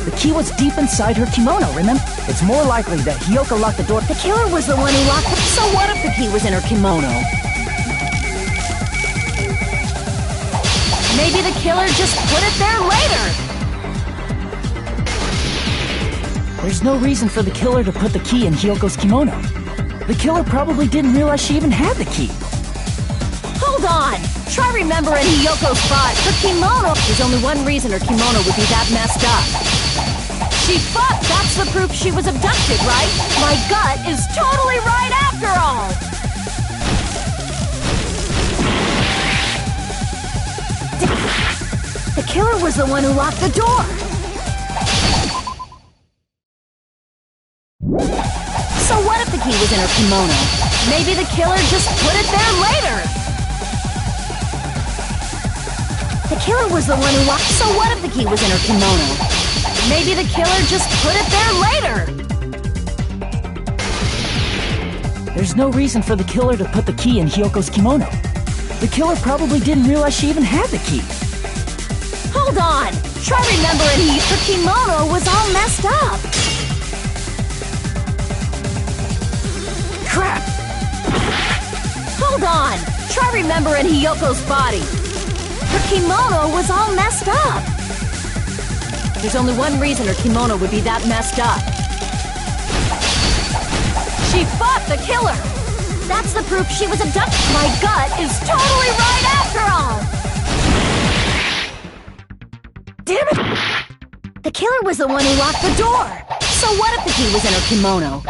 The key was deep inside her kimono, remember? It's more likely that Hiyoko locked the door. The killer was the one who locked it. So what if the key was in her kimono? Maybe the killer just put it there later. There's no reason for the killer to put the key in Hiyoko's kimono. The killer probably didn't realize she even had the key. Hold on! Try remembering Hiyoko's body. Her kimono. There's only one reason her kimono would be that messed up. She fought! That's the proof she was abducted, right? My gut is totally right after all! The killer was the one who locked the door! So what if the key was in her kimono? Maybe the killer just put it there later! The killer was the one who locked... So what if the key was in her kimono? Maybe the killer just put it there later! There's no reason for the killer to put the key in Hiyoko's kimono. The killer probably didn't realize she even had the key. Hold on! Try remembering her kimono was all messed up! Crap! Hold on! Try remembering Hiyoko's body. Her kimono was all messed up. There's only one reason her kimono would be that messed up. She fought the killer! That's the proof she was abducted. My gut is totally right after all! Damn it! The killer was the one who locked the door. So what if the key was in her kimono?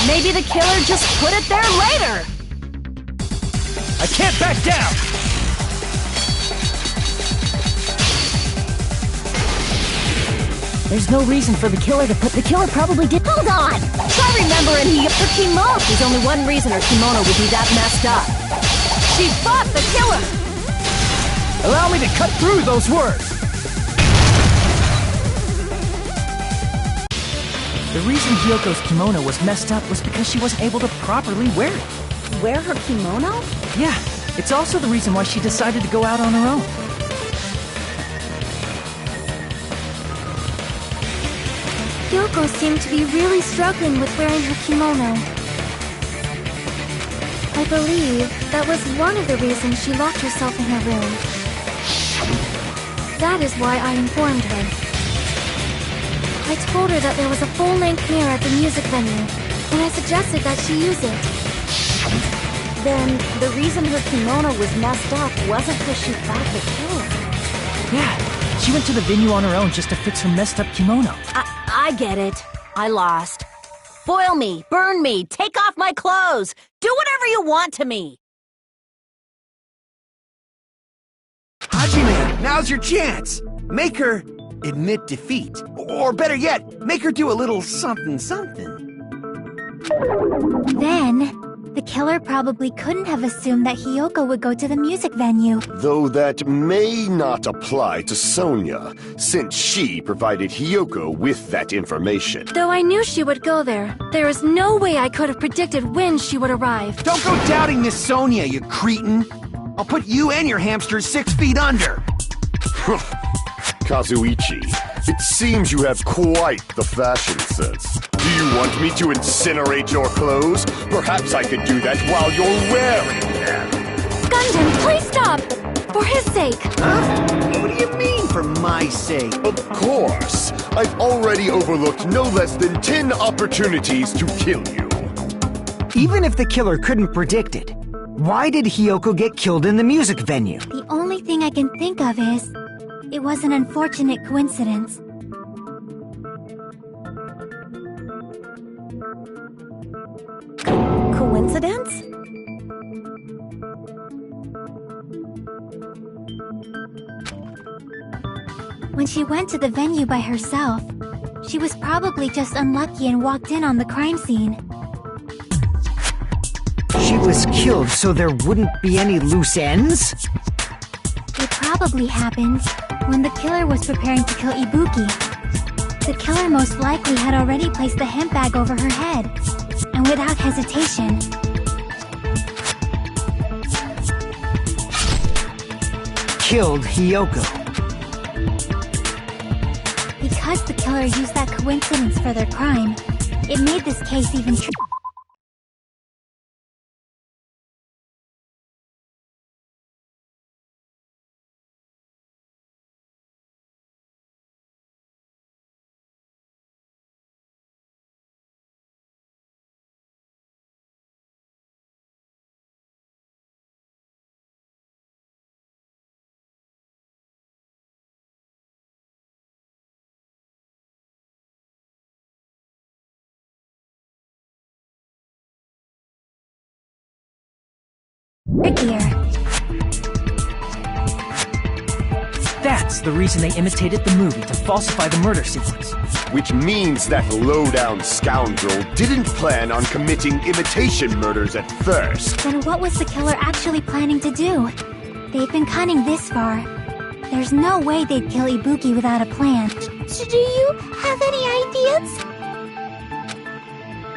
Maybe the killer just put it there later! I can't back down! There's no reason for the killer to put... The killer probably did... Hold on! Try remembering her kimono! There's only one reason her kimono would be that messed up. She fought the killer! Allow me to cut through those words! The reason Hiyoko's kimono was messed up was because she wasn't able to properly wear it. Wear her kimono? Yeah, it's also the reason why she decided to go out on her own. Hiyoko seemed to be really struggling with wearing her kimono. I believe that was one of the reasons she locked herself in her room. That is why I informed her. I told her that there was a full-length mirror at the music venue, and I suggested that she use it. Then, the reason her kimono was messed up wasn't because she fought the killer. Yeah, she went to the venue on her own just to fix her messed up kimono. I get it. I lost. Boil me, burn me, take off my clothes. Do whatever you want to me. Hajime, now's your chance. Make her admit defeat. Or better yet, make her do a little something. Then, the killer probably couldn't have assumed that Hiyoko would go to the music venue. Though that may not apply to Sonia, since she provided Hiyoko with that information. Though I knew she would go there, there is no way I could have predicted when she would arrive. Don't go doubting Miss Sonia, you cretin. I'll put you and your hamsters 6 feet under. Kazuichi, it seems you have quite the fashion sense. Do you want me to incinerate your clothes? Perhaps I could do that while you're wearing them. Gundam, please stop! For his sake! Huh? What do you mean, for my sake? Of course. I've already overlooked no less than 10 opportunities to kill you. Even if the killer couldn't predict it, Why did Hiyoko get killed in the music venue? The only thing I can think of is, it was an unfortunate coincidence. Coincidence? When she went to the venue by herself, she was probably just unlucky and walked in on the crime scene. She was killed so there wouldn't be any loose ends? It probably happened when the killer was preparing to kill Ibuki. The killer most likely had already placed the hemp bag over her head, and without hesitation, killed Hiyoko. Because the killer used that coincidence for their crime, it made this case even trickier. That's the reason they imitated the movie to falsify the murder sequence. Which means that low-down scoundrel didn't plan on committing imitation murders at first. Then what was the killer actually planning to do? They've been cunning this far. There's no way they'd kill Ibuki without a plan. Do you have any ideas?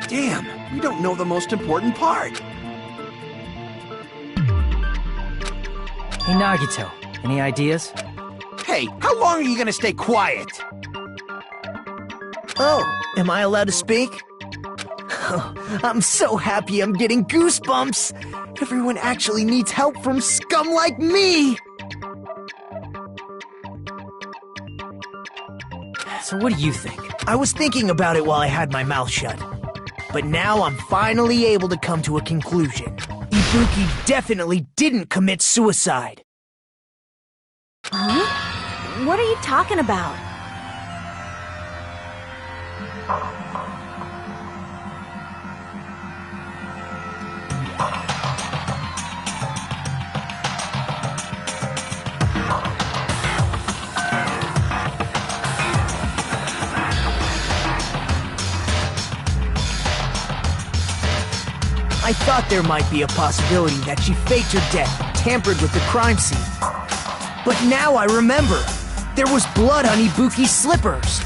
Damn, we don't know the most important part. Hey Nagito, any ideas? Hey, how long are you gonna stay quiet? Oh, am I allowed to speak? Oh, I'm so happy I'm getting goosebumps! Everyone actually needs help from scum like me! So what do you think? I was thinking about it while I had my mouth shut. But now I'm finally able to come to a conclusion. Ibuki definitely didn't commit suicide. Huh? What are you talking about? I thought there might be a possibility that she faked her death, tampered with the crime scene. But now I remember, there was blood on Ibuki's slippers.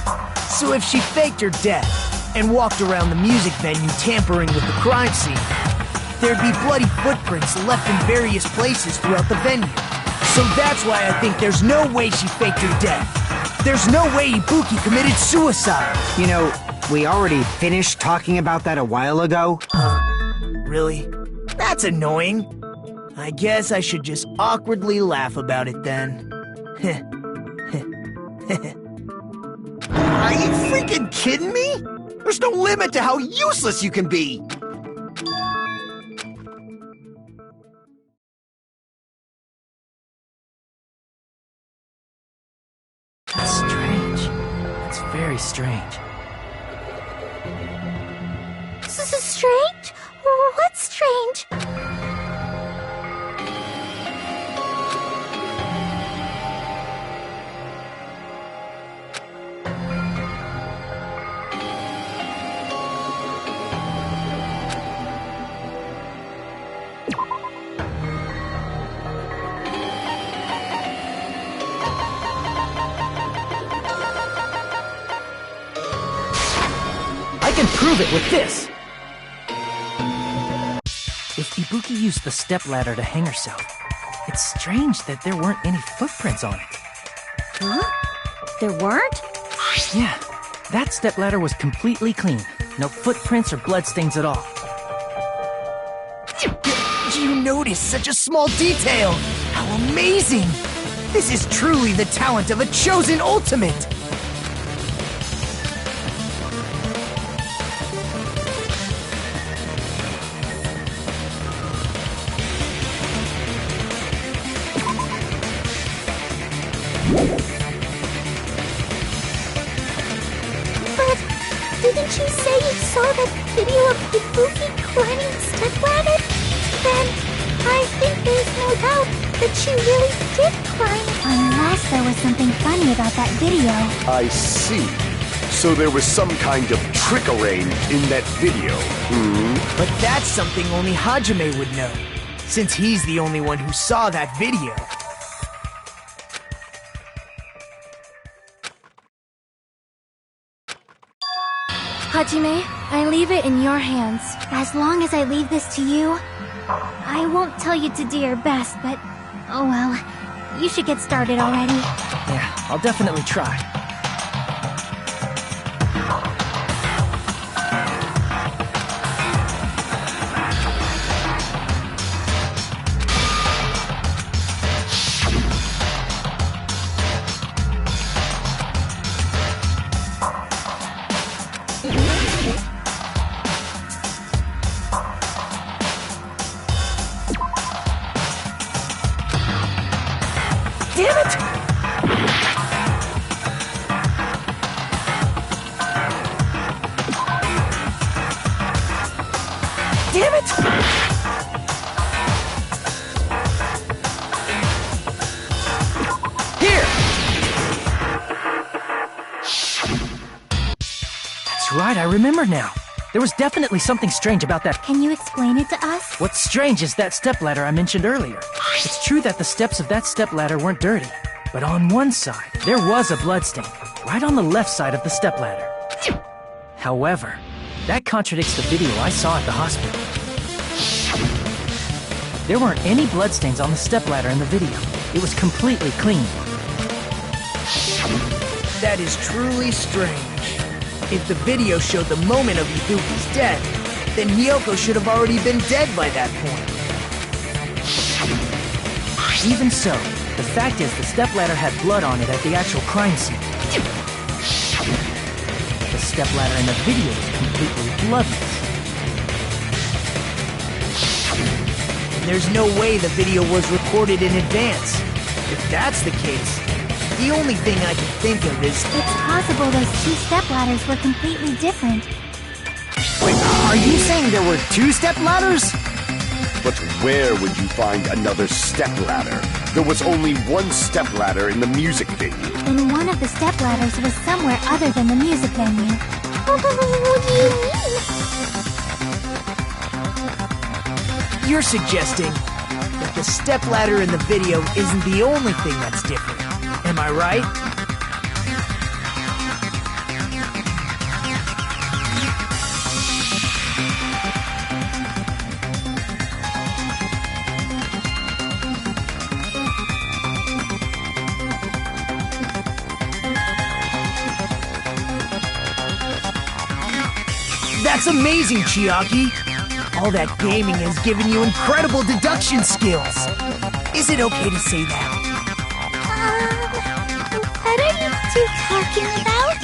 So if she faked her death and walked around the music venue tampering with the crime scene, there'd be bloody footprints left in various places throughout the venue. So that's why I think there's no way she faked her death. There's no way Ibuki committed suicide. You know, we already finished talking about that a while ago. Really? That's annoying. I guess I should just awkwardly laugh about it then. Are you freaking kidding me? There's no limit to how useless you can be! That's strange. That's very strange. This is strange? What's strange? I can prove it with this! If Ibuki used the stepladder to hang herself, it's strange that there weren't any footprints on it. Huh? There weren't? Yeah, that stepladder was completely clean. No footprints or bloodstains at all. Do you notice such a small detail? How amazing! This is truly the talent of a chosen ultimate! you say you saw that video of Ibuki climbing the stepladder? Then I think there's no doubt that she really did climb. Unless there was something funny about that video. I see. So there was some kind of trick arranged in that video, But that's something only Hajime would know, since he's the only one who saw that video. Hajime, I leave it in your hands. As long as I leave this to you, I won't tell you to do your best, but oh well. You should get started already. Yeah, I'll definitely try. Damn it! Damn it! Here! That's right, I remember now. There was definitely something strange about that. Can you explain it to us? What's strange is that stepladder I mentioned earlier. It's true that the steps of that stepladder weren't dirty, but on one side, there was a bloodstain, right on the left side of the stepladder. However, that contradicts the video I saw at the hospital. There weren't any bloodstains on the stepladder in the video. It was completely clean. That is truly strange. If the video showed the moment of Ibuki's death, then Hiyoko should have already been dead by that point. Even so, the fact is the stepladder had blood on it at the actual crime scene. The stepladder in the video is completely bloodless. And there's no way the video was recorded in advance. If that's the case, the only thing I can think of is... It's possible those two stepladders were completely different. Wait, are you saying there were two stepladders? But where would you find another stepladder? There was only one stepladder in the music venue. And one of the stepladders was somewhere other than the music venue. What do you mean? You're suggesting that the stepladder in the video isn't the only thing that's different. Am I right? That's amazing, Chiaki! All that gaming has given you incredible deduction skills! Is it okay to say that? What are you two talking about?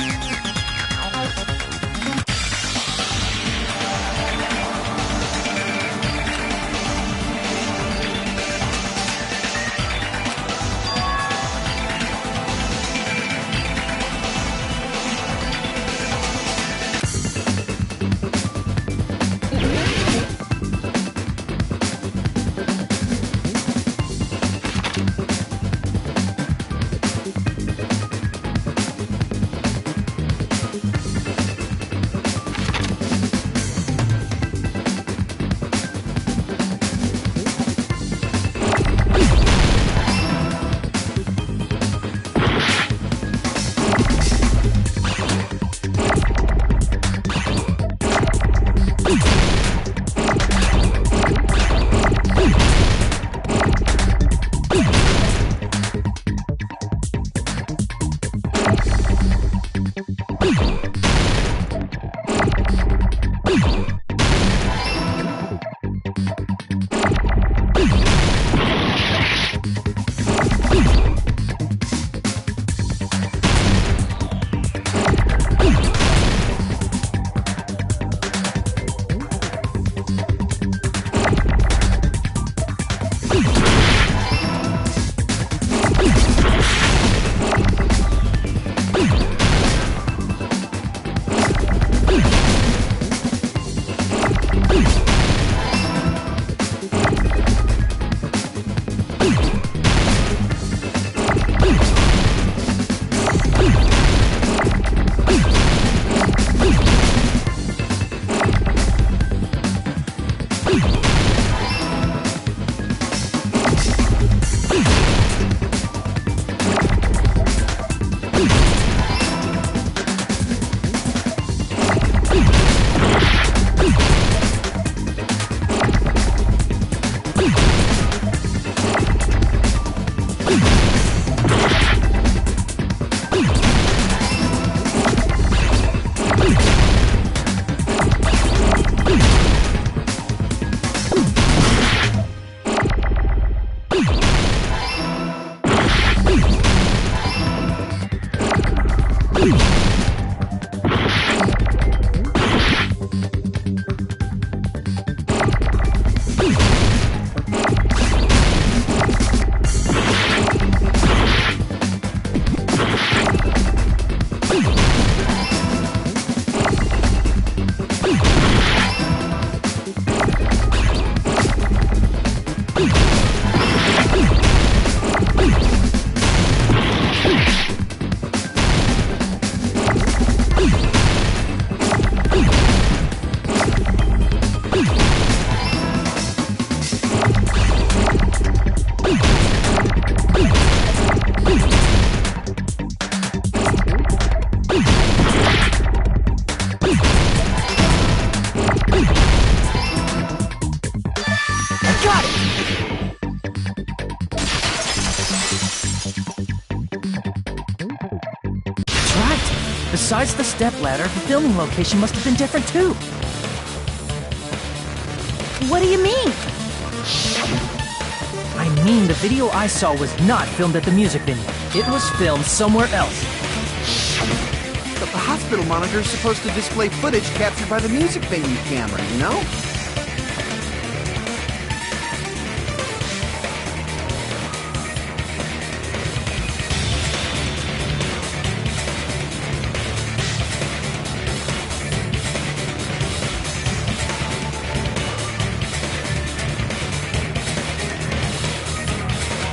Besides the stepladder, the filming location must have been different too. What do you mean? I mean, the video I saw was not filmed at the music venue. It was filmed somewhere else. But the hospital monitor is supposed to display footage captured by the music venue camera, you know?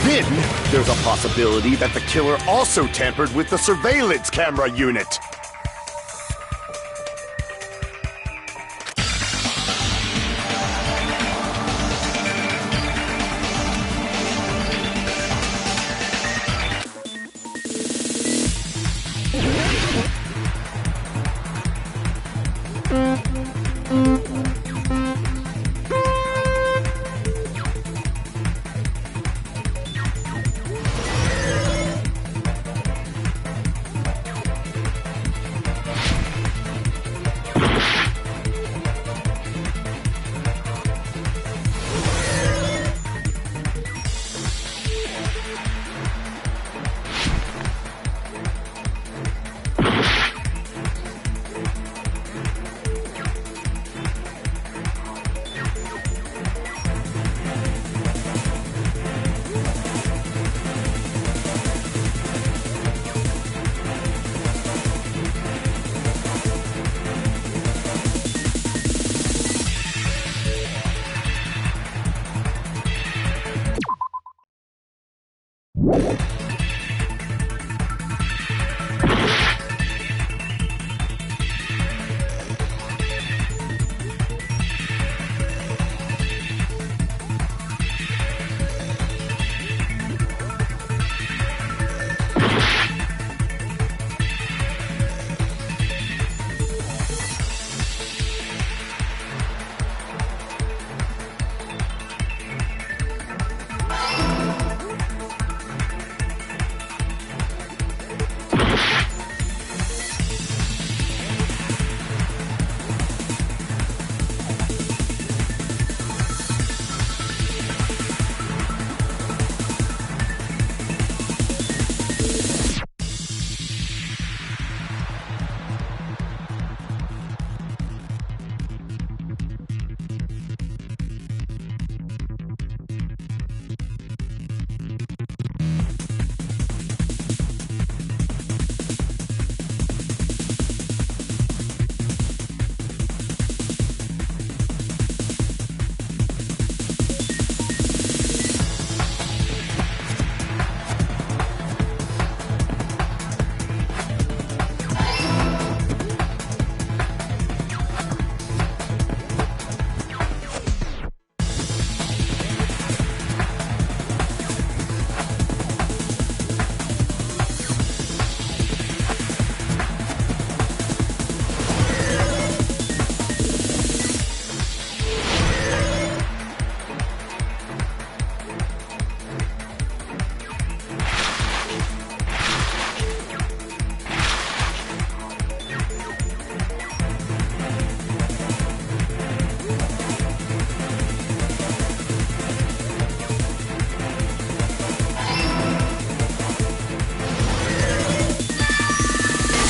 Then, there's a possibility that the killer also tampered with the surveillance camera unit.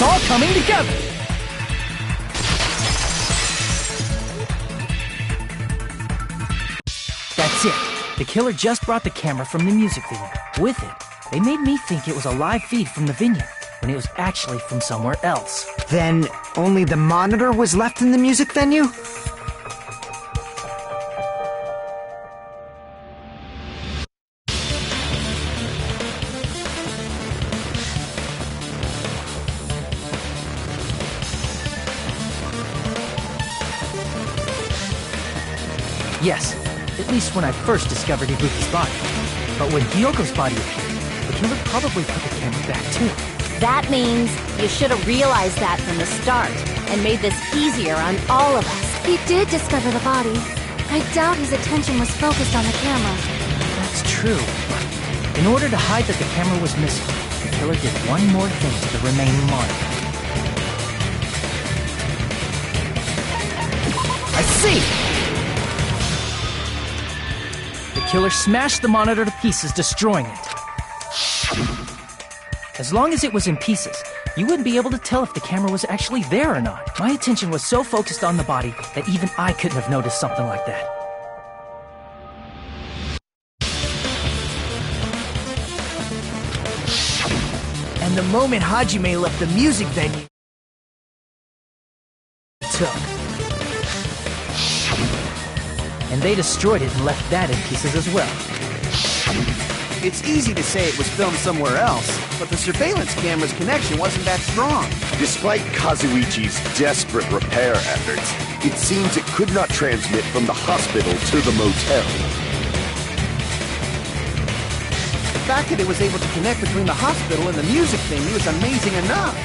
It's all coming together! That's it. The killer just brought the camera from the music venue. With it, they made me think it was a live feed from the venue, when it was actually from somewhere else. Then, only the monitor was left in the music venue? Yes, at least when I first discovered Ibuki's body. But when Hyoko's body appeared, the killer probably put the camera back too. That means you should have realized that from the start and made this easier on all of us. He did discover the body. I doubt his attention was focused on the camera. That's true. In order to hide that the camera was missing, the killer did one more thing to the remaining monitor. see! The killer smashed the monitor to pieces, destroying it. As long as it was in pieces, you wouldn't be able to tell if the camera was actually there or not. My attention was so focused on the body that even I couldn't have noticed something like that. And the moment Hajime left the music venue, took. And they destroyed it and left that in pieces as well. It's easy to say it was filmed somewhere else, but the surveillance camera's connection wasn't that strong. Despite Kazuichi's desperate repair efforts, it seems it could not transmit from the hospital to the motel. The fact that it was able to connect between the hospital and the music venue is amazing enough.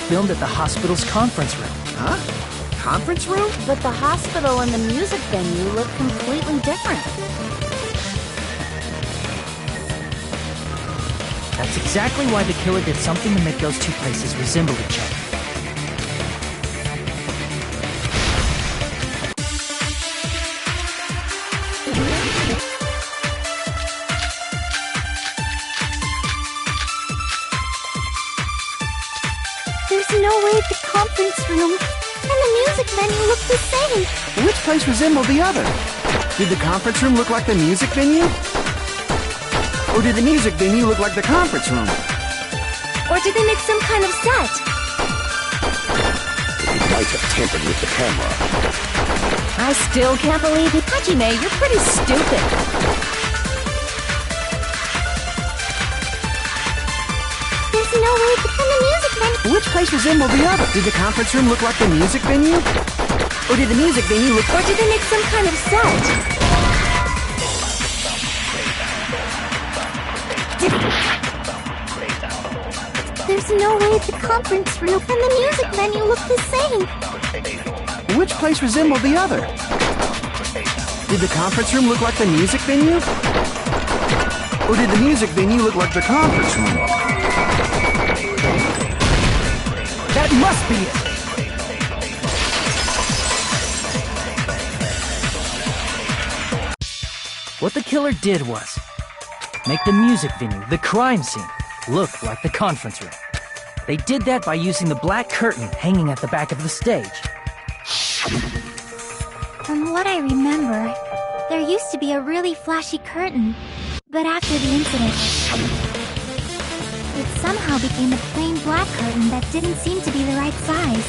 Filmed at the hospital's conference room. Huh? Conference room? But the hospital and the music venue look completely different. That's exactly why the killer did something to make those two places resemble each other. There's no way the conference room and the music venue look the same. Which place resembled the other? Did the conference room look like the music venue? Or did the music venue look like the conference room? Or did they make some kind of set? It might have tampered with the camera. I still can't believe it. Hajime, you're pretty stupid. There's no way and the music venue. Which place resembled the other? Did the conference room look like the music venue? Or did the music venue look... Or did they make some kind of set? no way the conference room and the music venue look the same. Which place resembled the other? Did the conference room look like the music venue? Or did the music venue look like the conference room? That must be it! What the killer did was make the music venue, the crime scene, look like the conference room. They did that by using the black curtain hanging at the back of the stage. From what I remember, there used to be a really flashy curtain, but after the incident, it somehow became a plain black curtain that didn't seem to be the right size.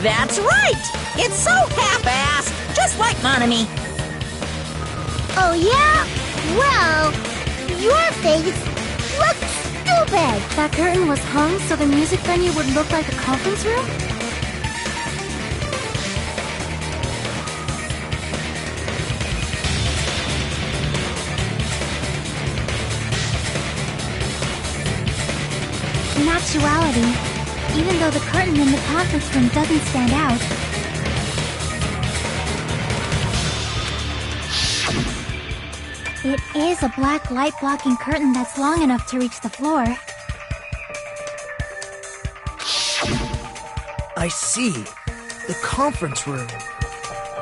That's right! It's so half-assed, just like Monami. Oh yeah? Well, your face looks stupid! That curtain was hung so the music venue would look like a conference room? In actuality, even though the curtain in the conference room doesn't stand out, it is a black light-blocking curtain that's long enough to reach the floor. I see. The conference room.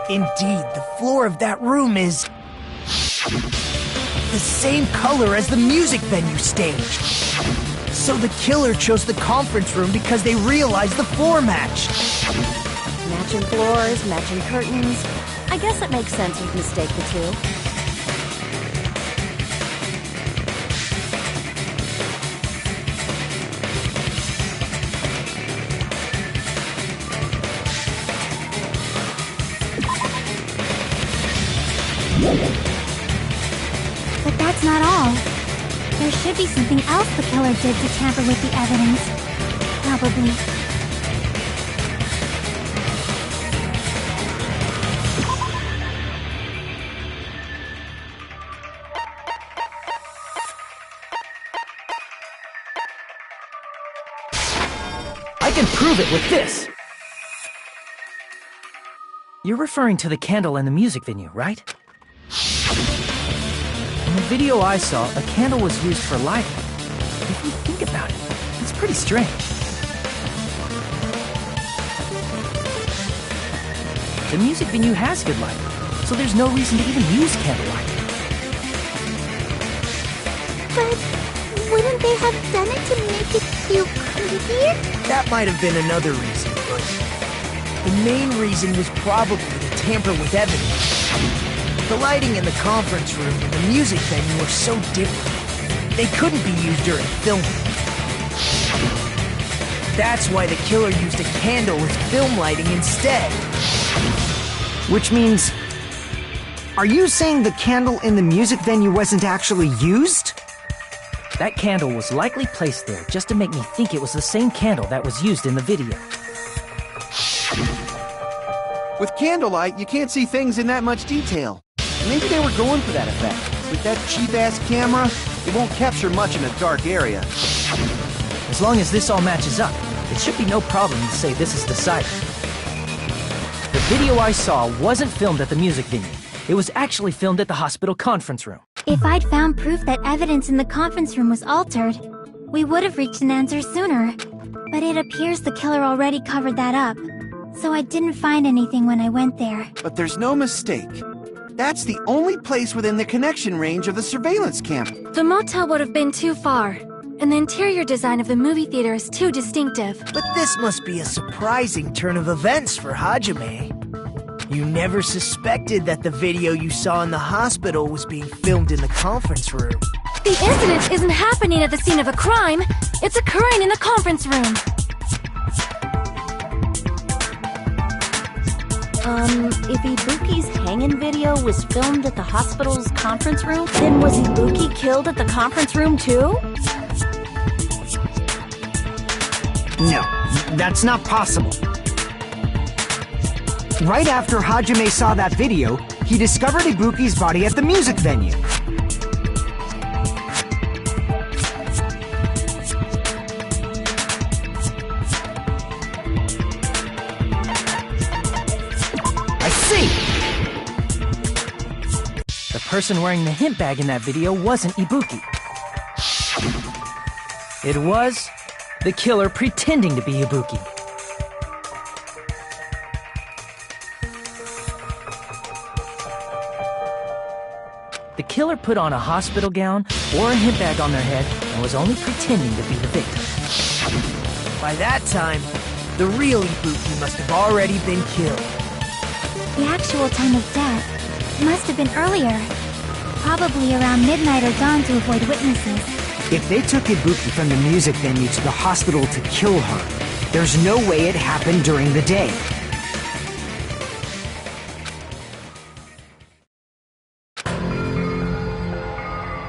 Indeed, the floor of that room is the same color as the music venue stage. So the killer chose the conference room because they realized the floor match. Matching floors, matching curtains. I guess it makes sense you'd mistake the two. But that's not all. There should be something else the killer did to tamper with the evidence. Probably. I can prove it with this! You're referring to the candle in the music venue, right? In the video I saw, a candle was used for lighting. If you think about it, it's pretty strange. The music venue has good lighting, so there's no reason to even use candlelight. But wouldn't they have done it to make it feel creepier? That might have been another reason, but the main reason was probably to tamper with evidence. The lighting in the conference room and the music venue were so different. They couldn't be used during filming. That's why the killer used a candle as film lighting instead. Which means... Are you saying the candle in the music venue wasn't actually used? That candle was likely placed there just to make me think it was the same candle that was used in the video. With candlelight, you can't see things in that much detail. Maybe they were going for that effect. With that cheap-ass camera, it won't capture much in a dark area. As long as this all matches up, it should be no problem to say this is decided. The video I saw wasn't filmed at the music venue. It was actually filmed at the hospital conference room. If I'd found proof that evidence in the conference room was altered, we would have reached an answer sooner. But it appears the killer already covered that up, so I didn't find anything when I went there. But there's no mistake. That's the only place within the connection range of the surveillance camera. The motel would have been too far, and the interior design of the movie theater is too distinctive. But this must be a surprising turn of events for Hajime. You never suspected that the video you saw in the hospital was being filmed in the conference room. The incident isn't happening at the scene of a crime. It's occurring in the conference room. If Ibuki's hanging video was filmed at the hospital's conference room, then was Ibuki killed at the conference room too? No, that's not possible. Right after Hajime saw that video, he discovered Ibuki's body at the music venue. person wearing the hint bag in that video wasn't Ibuki. It was the killer pretending to be Ibuki. The killer put on a hospital gown, wore a hint bag on their head, and was only pretending to be the victim. By that time, the real Ibuki must have already been killed. The actual time of death must have been earlier. Probably around midnight or dawn to avoid witnesses. If they took Ibuki from the music venue to the hospital to kill her, there's no way it happened during the day.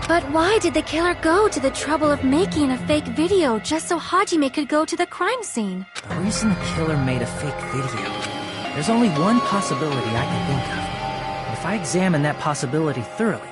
But why did the killer go to the trouble of making a fake video just so Hajime could go to the crime scene? The reason the killer made a fake video, there's only one possibility I can think of. If I examine that possibility thoroughly,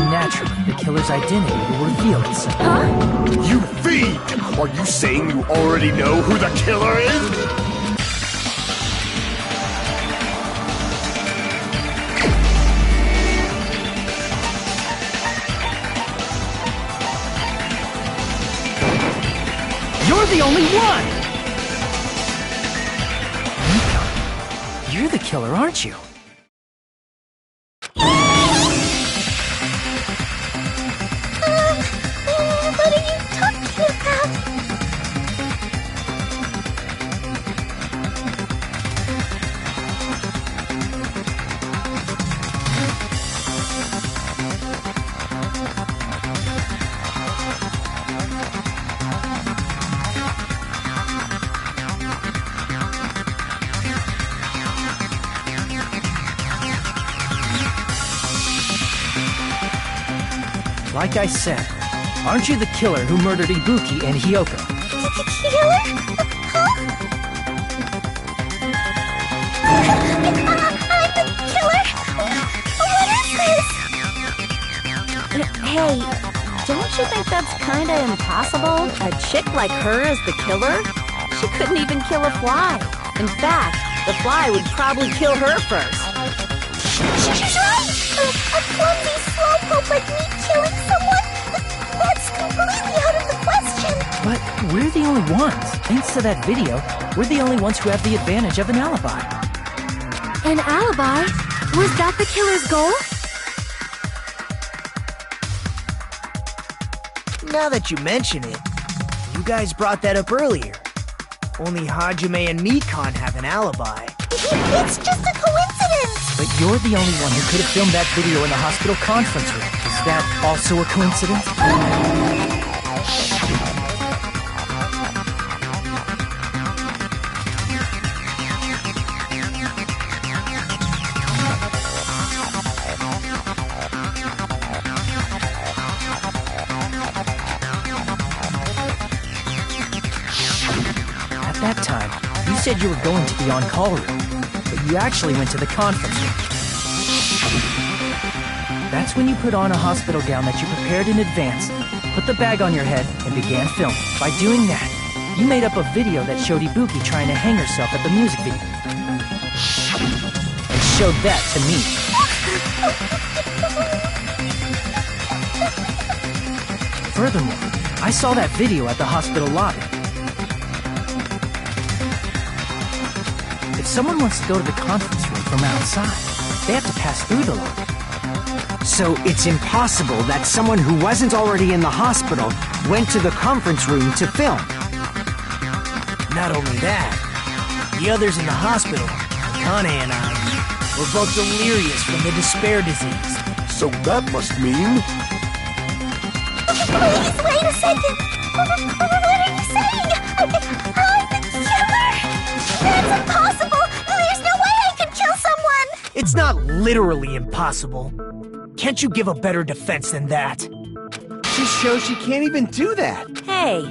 naturally, the killer's identity will reveal itself. Huh? You fiend! Are you saying you already know who the killer is? You're the only one! Mika, you're the killer, aren't you? What are you talking about? Like I said, aren't you the killer who murdered Ibuki and Hiyoko? Killer? Huh? I'm the killer? What is this? Hey, don't you think that's kinda impossible? A chick like her as the killer? She couldn't even kill a fly. In fact, the fly would probably kill her first. She's right! A clumsy slowpoke like me killing someone? That's completely out of the question! But we're the only ones. Thanks to that video, we're the only ones who have the advantage of an alibi. An alibi? Was that the killer's goal? Now that you mention it, you guys brought that up earlier. Only Hajime and Mikan have an alibi. It's just a coincidence! But you're the only one who could have filmed that video in the hospital conference room. Is that also a coincidence? At that time, you said you were going to the on-call room, but you actually went to the conference room. That's when you put on a hospital gown that you prepared in advance, put the bag on your head, and began filming. By doing that, you made up a video that showed Ibuki trying to hang herself at the music video. And showed that to me. Furthermore, I saw that video at the hospital lobby. If someone wants to go to the conference room from outside, they have to pass through the lobby. So it's impossible that someone who wasn't already in the hospital went to the conference room to film. Not only that, The others in the hospital, Akane and I, were both delirious from the despair disease. So that must mean... Please, wait a second! What are you saying? I'm the killer? That's impossible! There's no way I could kill someone! It's not literally impossible. Can't you give a better defense than that? She shows she can't even do that. Hey,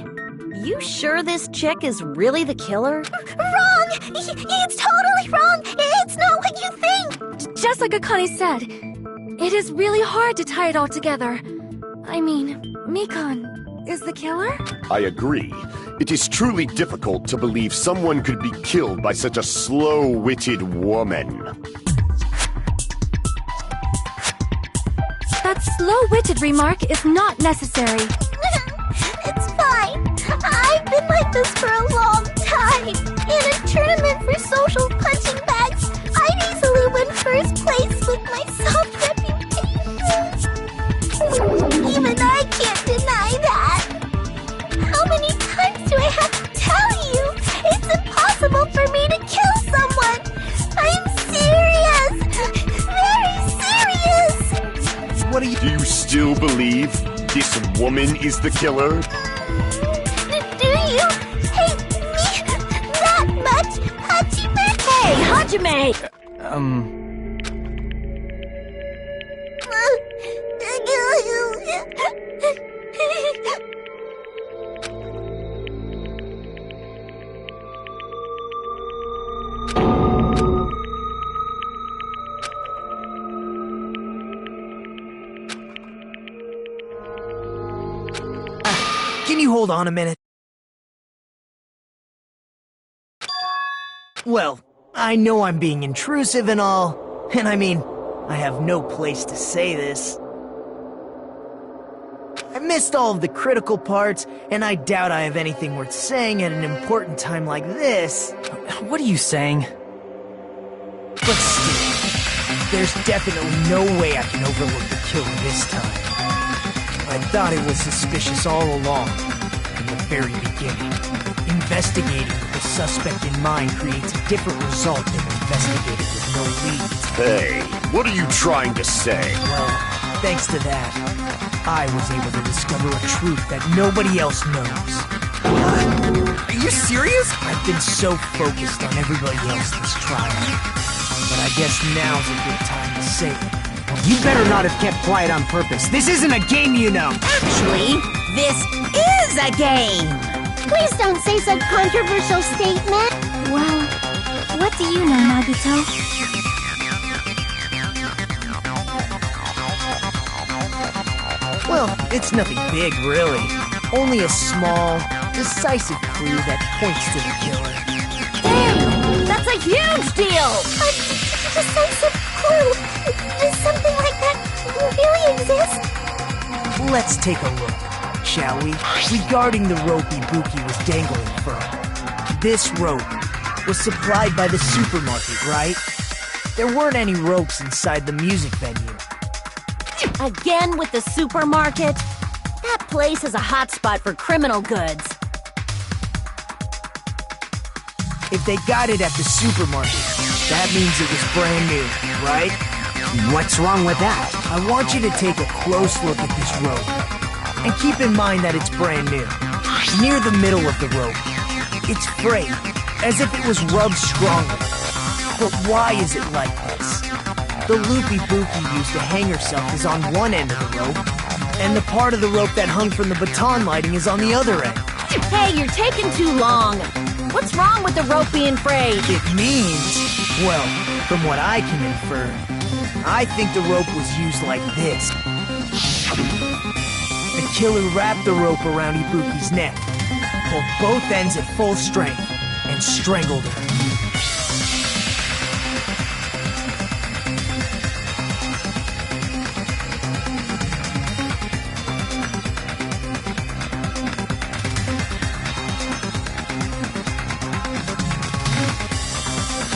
you sure this chick is really the killer? Wrong! It's totally wrong! It's not what you think! Just like Akane said, it is really hard to tie it all together. I mean, Mikan is the killer? I agree. It is truly difficult to believe someone could be killed by such a slow-witted woman. That slow-witted remark is not necessary. It's fine. I've been like this for a long time. In a tournament for social punching bags, I'd easily win first place with my soft reputation. Even I can't deny that. How many times do I have to tell you? It's impossible for me to kill someone. I'm serious. Very serious. What do you... Do you still believe this woman is the killer? Do you hate me that much, Hajime? Hey, Hajime! Can you hold on a minute? Well, I know I'm being intrusive and all, and I mean, I have no place to say this. I missed all of the critical parts, and I doubt I have anything worth saying at an important time like this. What are you saying? But still, there's definitely no way I can overlook the killer this time. I thought it was suspicious all along, from the very beginning. Investigating with the suspect in mind creates a different result than investigating with no leads. Hey, what are you trying to say? Well, thanks to that, I was able to discover a truth that nobody else knows. Are you serious? I've been so focused on everybody else this trial, but I guess now's a good time to say it. You better not have kept quiet on purpose. This isn't a game, you know. Actually, this is a game. Please don't say such controversial statement. Well, what do you know, Nagito? Well, it's nothing big, really. Only a small, decisive clue that points to the killer. Damn! That's a huge deal! A decisive clue? Does something like that really exist? Let's take a look, shall we? Regarding the rope Ibuki was dangling from. This rope was supplied by the supermarket, right? There weren't any ropes inside the music venue. Again with the supermarket? That place is a hotspot for criminal goods. If they got it at the supermarket, that means it was brand new, right? What's wrong with that? I want you to take a close look at this rope. And keep in mind that it's brand new. Near the middle of the rope, it's frayed, as if it was rubbed strongly. But why is it like this? The loop Ibuki used to hang herself is on one end of the rope, and the part of the rope that hung from the baton lighting is on the other end. Hey, you're taking too long. What's wrong with the rope being frayed? It means, well, from what I can infer, I think the rope was used like this. The killer wrapped the rope around Ibuki's neck, pulled both ends at full strength, and strangled her.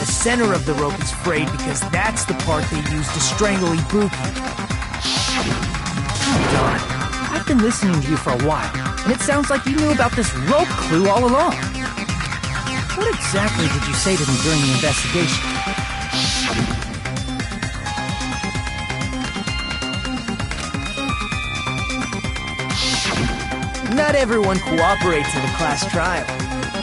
The center of the rope is frayed because that's the part they used to strangle Ibuki. Darn. I've been listening to you for a while, and it sounds like you knew about this rope clue all along. What exactly did you say to me during the investigation? Not everyone cooperates in a class trial.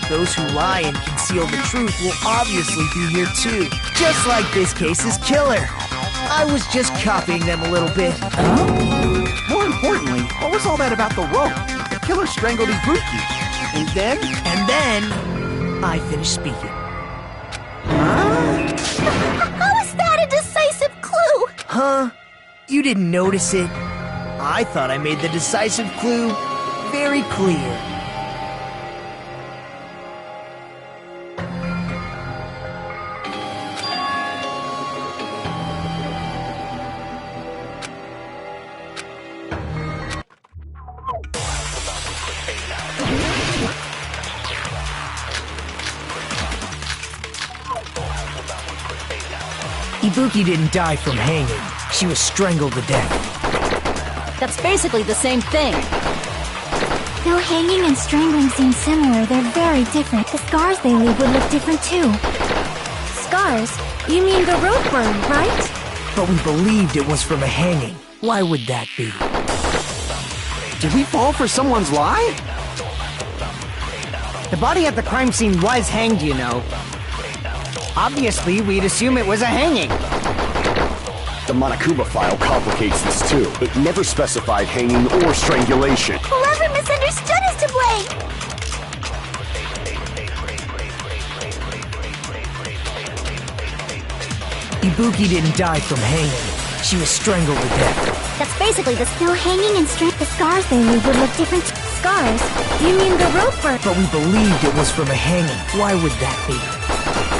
Those who lie and conceal the truth will obviously be here too, just like this case's killer. I was just copying them a little bit. More importantly, what was all that about the rope? The killer strangled Ibuki. And then? And then, I finished speaking. How is that a decisive clue? Huh? You didn't notice it? I thought I made the decisive clue very clear. Ibuki didn't die from hanging. She was strangled to death. That's basically the same thing. Though hanging and strangling seem similar, they're very different. The scars they leave would look different too. Scars? You mean the rope burn, right? But we believed it was from a hanging. Why would that be? Did we fall for someone's lie? The body at the crime scene was hanged, you know. Obviously, we'd assume it was a hanging. The Monokuma file complicates this too. It never specified hanging or strangulation. Whoever misunderstood is to blame! Ibuki didn't die from hanging. She was strangled to death. That's basically the still hanging and the scars they leave would look different. Scars? You mean the rope burn? But we believed it was from a hanging. Why would that be?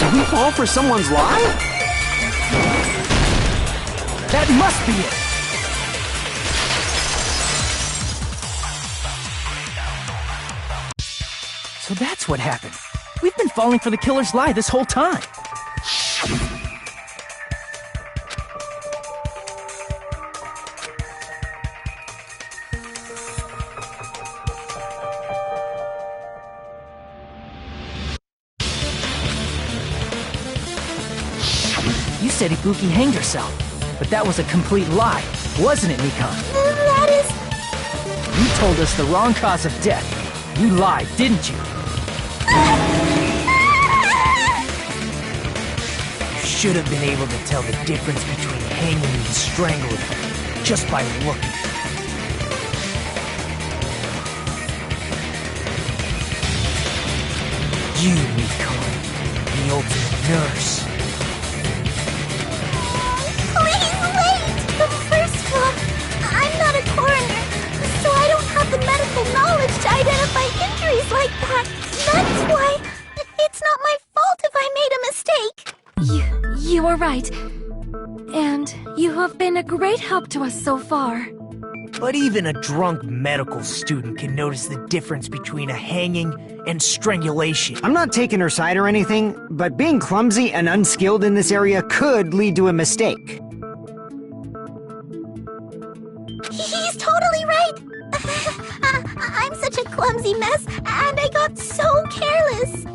Did we fall for someone's lie? That must be it! So that's what happened. We've been falling for the killer's lie this whole time. You said Ibuki hanged herself, but that was a complete lie, wasn't it, Mikan? That is... You told us the wrong cause of death. You lied, didn't you? You should have been able to tell the difference between hanging and strangling just by looking. You, Mikan, the ultimate nurse. Please wait! First of all, I'm not a coroner, so I don't have the medical knowledge to identify injuries like that. That's why it's not my fault if I made a mistake. You were right. And you have been a great help to us so far. But even a drunk medical student can notice the difference between a hanging and strangulation. I'm not taking her side or anything, but being clumsy and unskilled in this area could lead to a mistake. He's totally right. I'm such a clumsy mess, and I got so careless.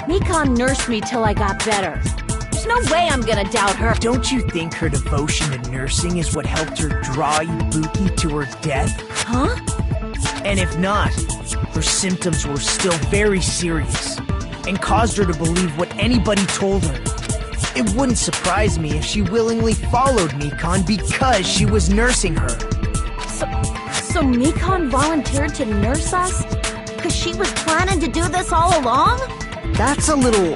Mikan nursed me till I got better. There's no way I'm gonna doubt her. Don't you think her devotion to nursing is what helped her draw Ibuki to her death? Huh? And if not, her symptoms were still very serious and caused her to believe what anybody told her. It wouldn't surprise me if she willingly followed Mikan because she was nursing her. So Mikan volunteered to nurse us? Because she was planning to do this all along? That's a little...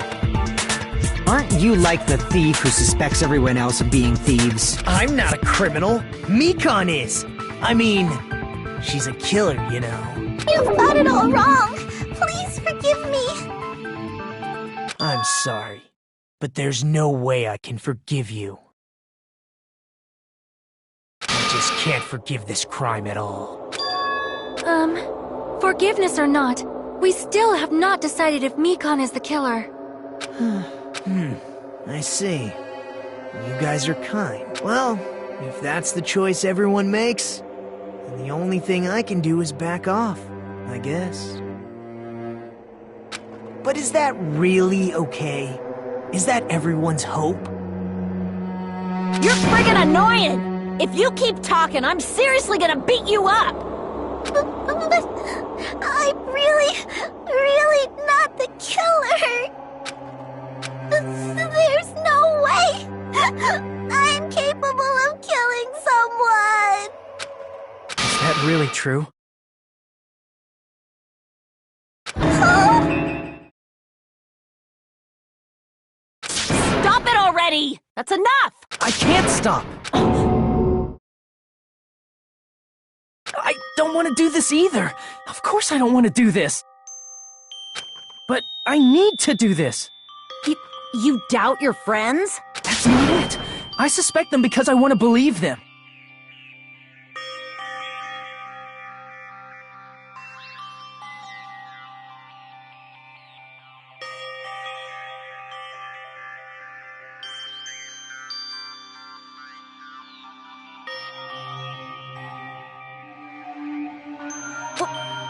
Aren't you like the thief who suspects everyone else of being thieves? I'm not a criminal. Mikan is. I mean, she's a killer, you know. You've got it all wrong. Please forgive me. I'm sorry, but there's no way I can forgive you. I just can't forgive this crime at all. Forgiveness or not, we still have not decided if Mikan is the killer. I see. You guys are kind. Well, if that's the choice everyone makes, then the only thing I can do is back off, I guess. But is that really okay? Is that everyone's hope? You're friggin' annoying! If you keep talking, I'm seriously gonna beat you up! But I'm really not the killer! There's no way! I'm capable of killing someone! Is that really true? Stop it already! That's enough! I can't stop! I don't want to do this either! Of course I don't want to do this! But I need to do this! You doubt your friends? That's not it! I suspect them because I want to believe them.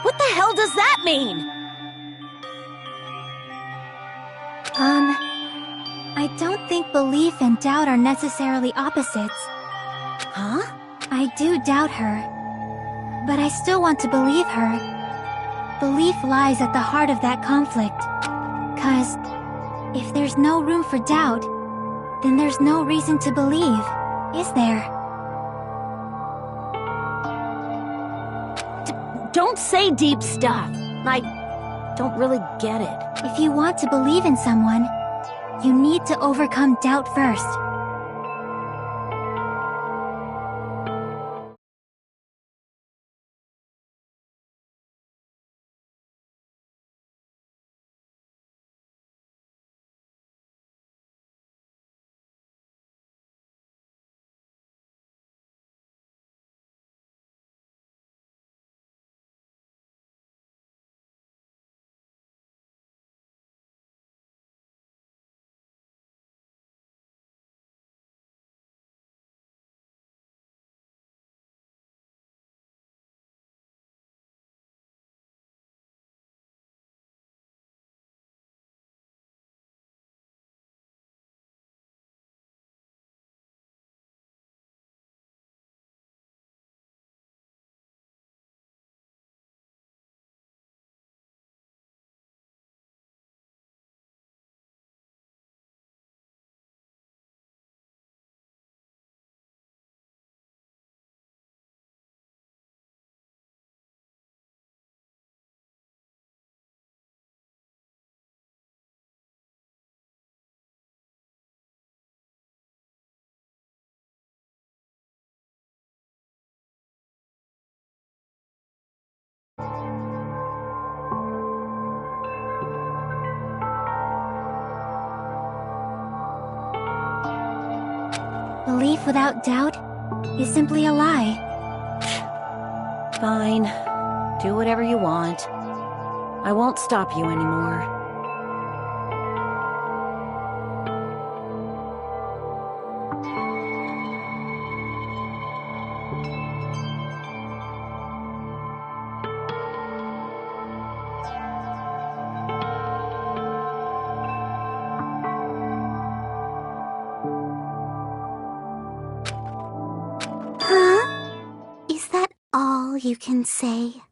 What the hell does that mean? I don't think belief and doubt are necessarily opposites. Huh? I do doubt her, but I still want to believe her. Belief lies at the heart of that conflict. 'Cause if there's no room for doubt, then there's no reason to believe, is there? Don't say deep stuff. I don't really get it. If you want to believe in someone, you need to overcome doubt first. Belief without doubt is simply a lie. Fine. Do whatever you want. I won't stop you anymore. Is that all you can say?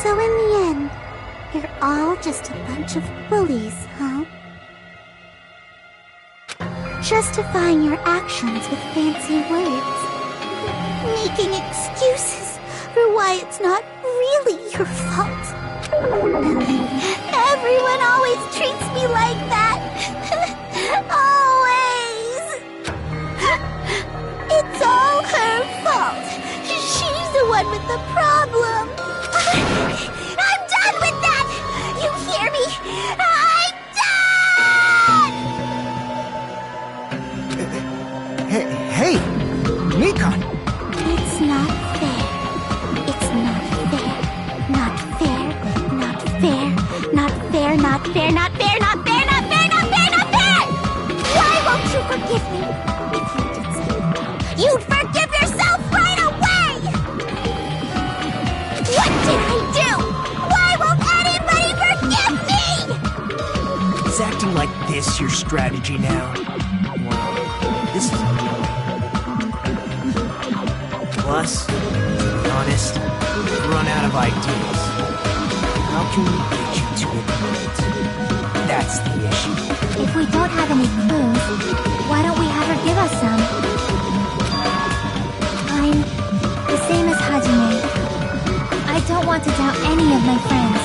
So in the end, you're all just a bunch of bullies, huh? Justifying your actions with fancy words. Making excuses for why it's not really your fault. And then Everyone always treats me like that. Always. It's all her fault. She's the one with the problem. I'm done with that! You hear me? I'm done! Hey, Nikon! It's not fair. It's not fair. Not fair. Not fair. Not fair. Not fair. Not fair. Not fair. Not fair. Not fair. Not fair! Why won't you forgive me? If you did something wrong, you'd forgive yourself right away! What did I do? Why won't anybody forgive me? Is acting like this your strategy now? Wow, this is annoying. Plus, to be honest, I've run out of ideas. How can we get you to admit? That's the issue. If we don't have any clues, why don't we have her give us some? I'm the same as Hajime. I don't want to doubt any of my friends.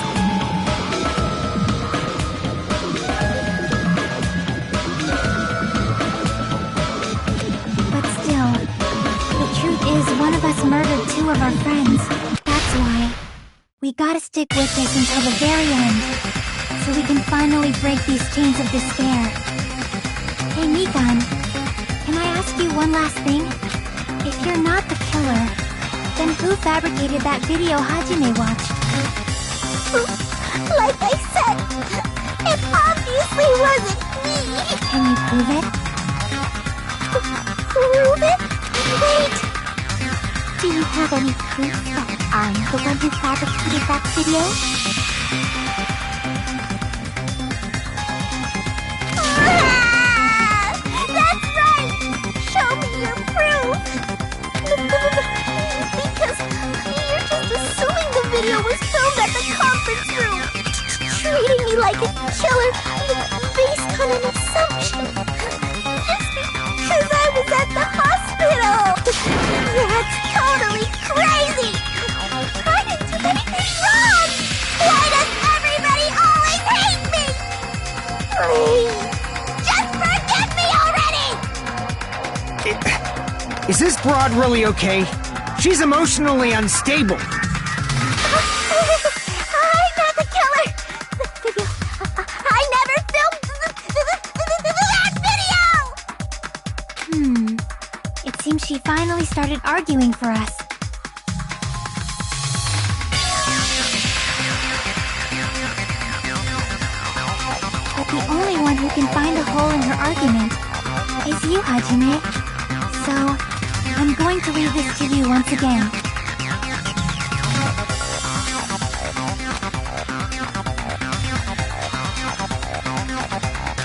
But still, the truth is one of us murdered two of our friends. That's why we gotta stick with this until the very end, so we can finally break these chains of despair. Hey, Nikon, can I ask you one last thing? If you're not the killer, then who fabricated that video Hajime watched? Like I said, it obviously wasn't me. Can you prove it? Prove it? Wait. Do you have any proof that I'm the one who fabricated that video? That's right! Show me your proof! Because you're just assuming the video was filmed at the conference room. Treating me like a killer based on an assumption. Just because I was at the hospital. That's totally crazy! I didn't do anything wrong! Why does everybody always hate me? Please, just forgive me already! Is this broad really okay? She's emotionally unstable. I'm not the killer! The video... I never filmed that video! It seems she finally started arguing for us. But the only one who can find a hole in her argument is you, Hajime. So, I'm going to read this to you once again.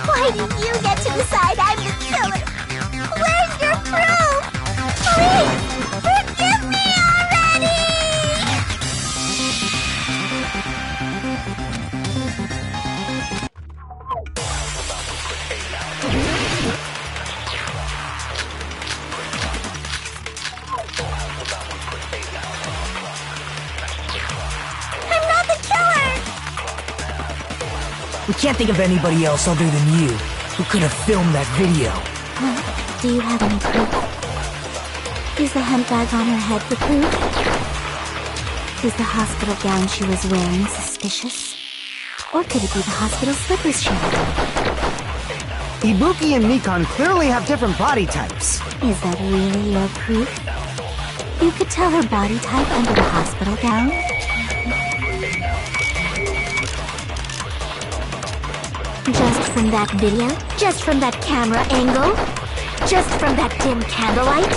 Why do you get to decide I'm the killer? Where's your proof? Please, forgive me already! I'm not the killer! We can't think of anybody else other than you who could have filmed that video. Well, do you have any proof? Is the hemp bag on her head the proof? Is the hospital gown she was wearing suspicious? Or could it be the hospital slippers she had? Ibuki and Nikon clearly have different body types. Is that really your proof? You could tell her body type under the hospital gown? Just from that video? Just from that camera angle? Just from that dim candlelight?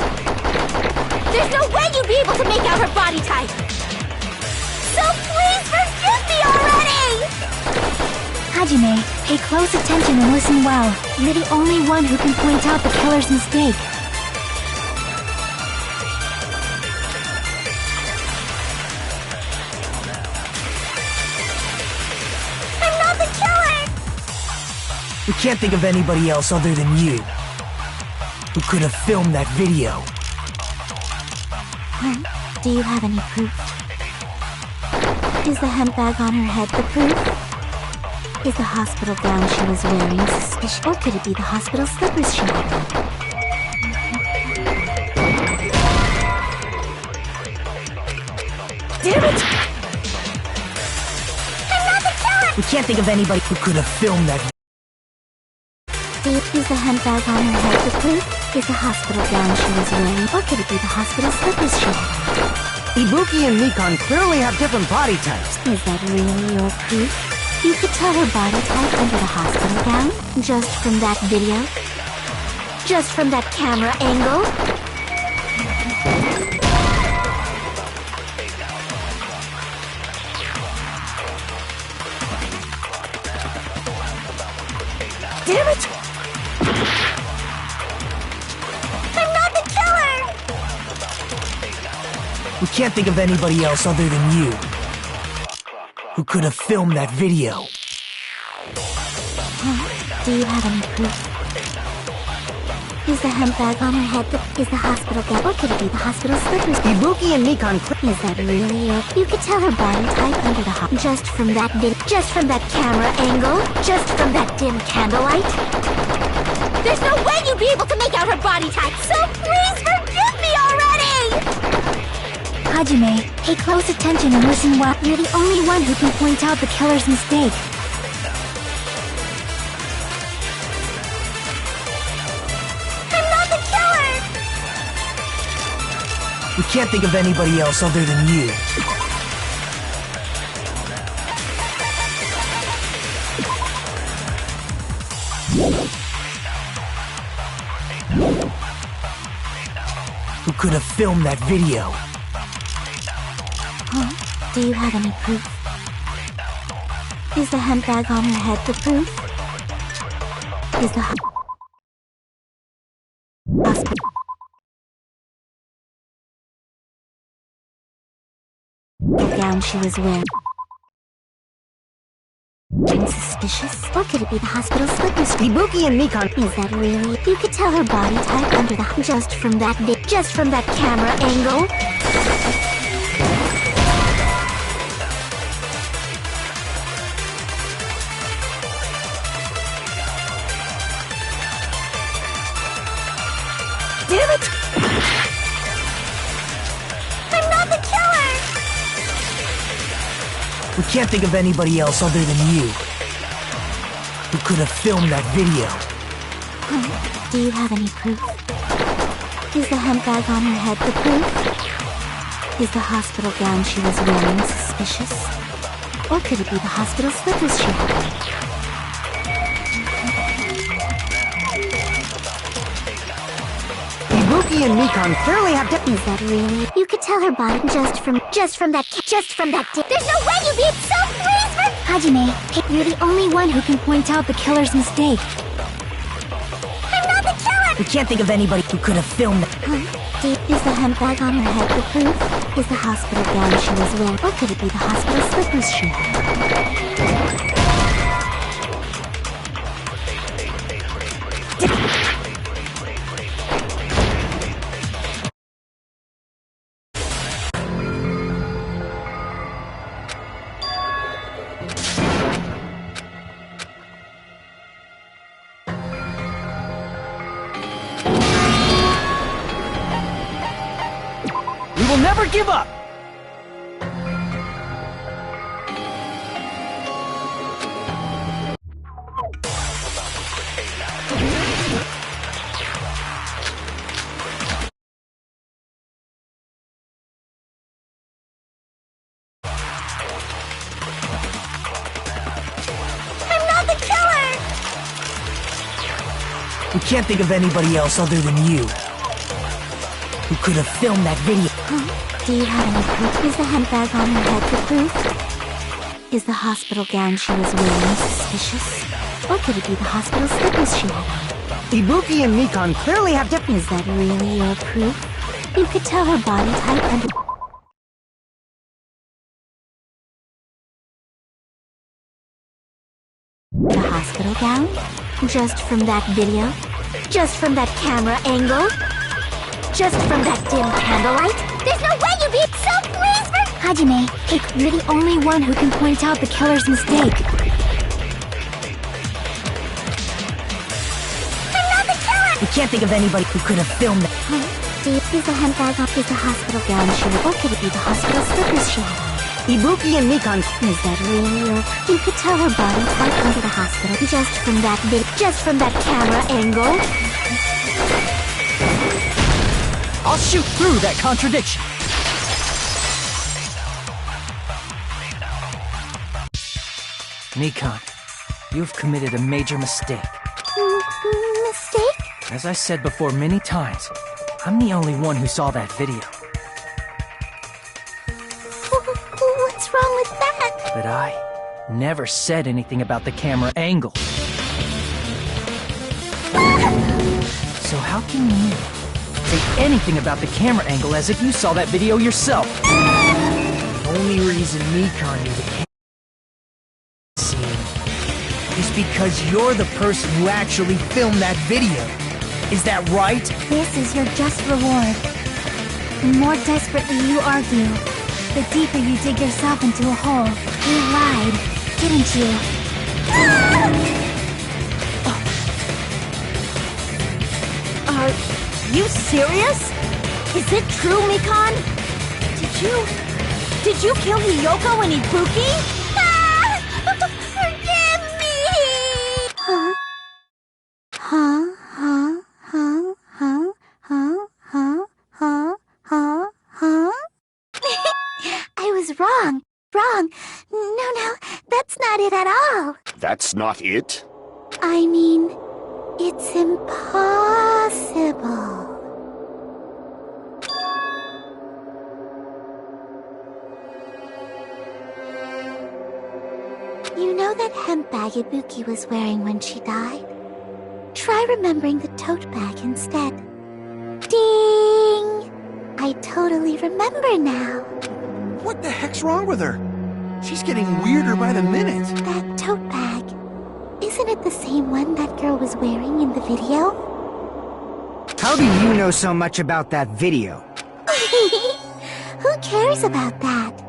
There's no way you'd be able to make out her body type! So please forgive me already! Hajime, pay close attention and listen well. You're the only one who can point out the killer's mistake. I'm not the killer! We can't think of anybody else other than you who could have filmed that video. Well, do you have any proof? Is the hemp bag on her head the proof? Is the hospital gown she was wearing suspicious? Or could it be the hospital slippers she had on? Damn it! I'm not the killer! We can't think of anybody who could have filmed that. Is the handbag on her head the proof? Is the hospital gown she was wearing? Or could it be the hospital slippers she had on? Ibuki and Mikan clearly have different body types. Is that really your proof? You could tell her body type under the hospital gown? Just from that video? Just from that camera angle? Damn it! I'm not the killer! We can't think of anybody else other than you who could have filmed that video. Do you have any proof? Is the handbag on her head is the hospital gown? Or could it be the hospital slippers? Ibuki and Mikan Is that really your... You could tell her body type under the just from that just from that camera angle? Just from that dim candlelight? There's no way you'd be able to make out her body type, so please forgive me already! Hajime, pay close attention and listen well. You're the only one who can point out the killer's mistake. I'm not the killer! We can't think of anybody else other than you. Who could have filmed that video? Do you have any proof? Is the handbag on her head the proof? Is the hospital gown she was wearing suspicious? Or could it be the hospital slippers? Ibuki and Mikan. Is that really? You could tell her body type under the just from that camera angle. Damn it! I'm not the killer! We can't think of anybody else other than you who could have filmed that video. Do you have any proof? Is the handbag on her head the proof? Is the hospital gown she was wearing suspicious? Or could it be the hospital slippers she had on? Ibuki and Mikan clearly have Is that really? You could tell her body just from that. There's no way you'd be so please for... Hajime, you're the only one who can point out the killer's mistake. I'm not the killer! We can't think of anybody who could have filmed that. Is the handbag on her head the proof? Is the hospital gown she was wearing? Or could it be the hospital slippers she had? We will never give up! I'm not the killer! We can't think of anybody else other than you who could have filmed that video. Do you have any proof? Is the handbag on her head the proof? Is the hospital gown she was wearing suspicious? Or could it be the hospital slippers she had on? Ibuki and Mikan clearly have different... Is that really your proof? You could tell her body type under... The hospital gown? Just from that video? Just from that camera angle? Just from that dim candlelight? There's no way you'd be so pleased for... Hajime, you're the only one who can point out the killer's mistake. We can't think of anybody who could have filmed that. Is the handbag up? Is the hospital gown shoe? Or could it be the hospital slippers she had on? Ibuki and Mikan. Is that real? You could tell her body right under the hospital just from that camera angle. I'll shoot through that contradiction. Mikan, you've committed a major mistake. Mistake? As I said before many times, I'm the only one who saw that video. What's wrong with that? But I never said anything about the camera angle. So how can you say anything about the camera angle as if you saw that video yourself? The only reason Mikan knew the camera scene is because you're the person who actually filmed that video. Is that right? This is your just reward. The more desperately you argue, the deeper you dig yourself into a hole. You lied, didn't you? Are you serious? Is it true, Mikan? Did you kill Hiyoko and Ibuki? Forgive me! I was wrong. No, that's not it at all. That's not it? I mean, it's impossible. You know that hemp bag Ibuki was wearing when she died? Try remembering the tote bag instead. Ding! I totally remember now. What the heck's wrong with her? She's getting weirder by the minute. That tote bag. Isn't it the same one that girl was wearing in the video? How do you know so much about that video? Who cares about that?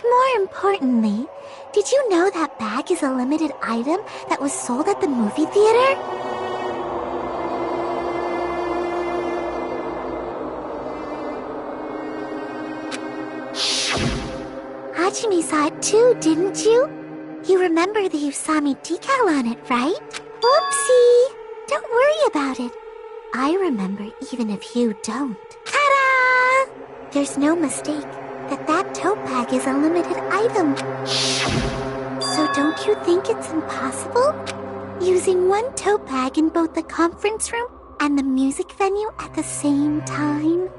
More importantly, did you know that bag is a limited item that was sold at the movie theater? Hajime saw it too, didn't you? You remember the Usami decal on it, right? Whoopsie! Don't worry about it. I remember even if you don't. Ta-da! There's no mistake that tote bag is a limited item. So don't you think it's impossible? Using one tote bag in both the conference room and the music venue at the same time?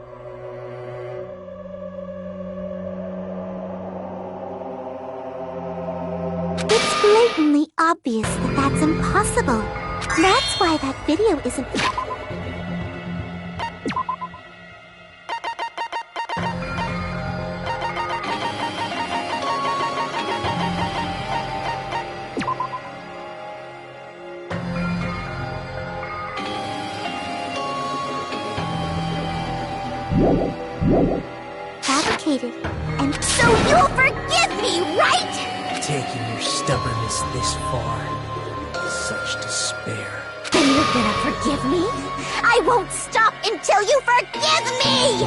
It's blatantly obvious that that's impossible. That's why that video isn't... fabricated. And so you'll forgive me, right? Taking your stubbornness this far is such despair. Then you're gonna forgive me? I won't stop until you forgive me!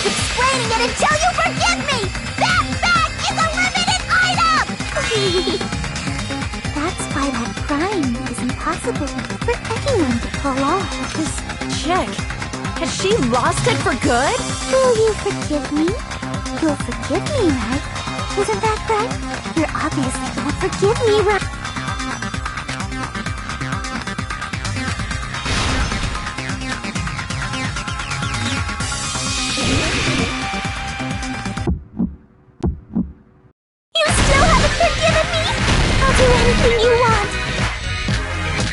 Explaining it until you forgive me! That bag is a limited item! That's why that crime is impossible for anyone to pull off. Just check. Has she lost it for good? Will you forgive me? You'll forgive me, right? Isn't that right? You're obviously gonna forgive me, right? You still haven't forgiven me? anything you want.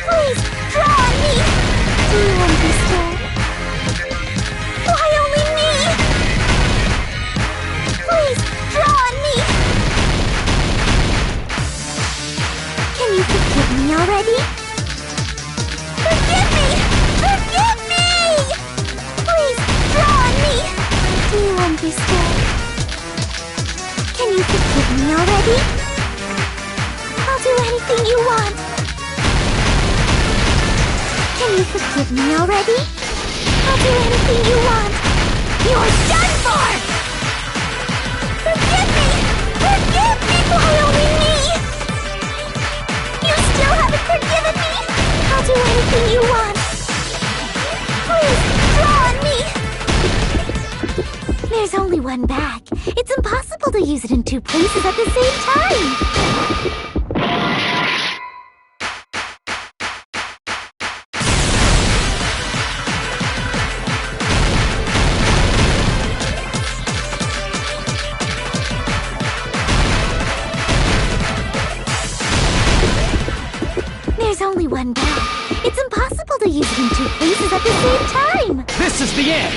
Please, draw on me. Do you understand? Why only me? Please, draw on me. Can you forgive me already? Forgive me! Forgive me! Please, draw on me. Do you understand? Can you forgive me already? I'll do anything you want. Can you forgive me already? I'll do anything you want. You're done for! Forgive me! Forgive me! Why only me? You still haven't forgiven me? I'll do anything you want. Please, draw on me! There's only one bag. It's impossible to use it in two places at the same time. There's only one bag. It's impossible to use it in two places at the same time. This is the end!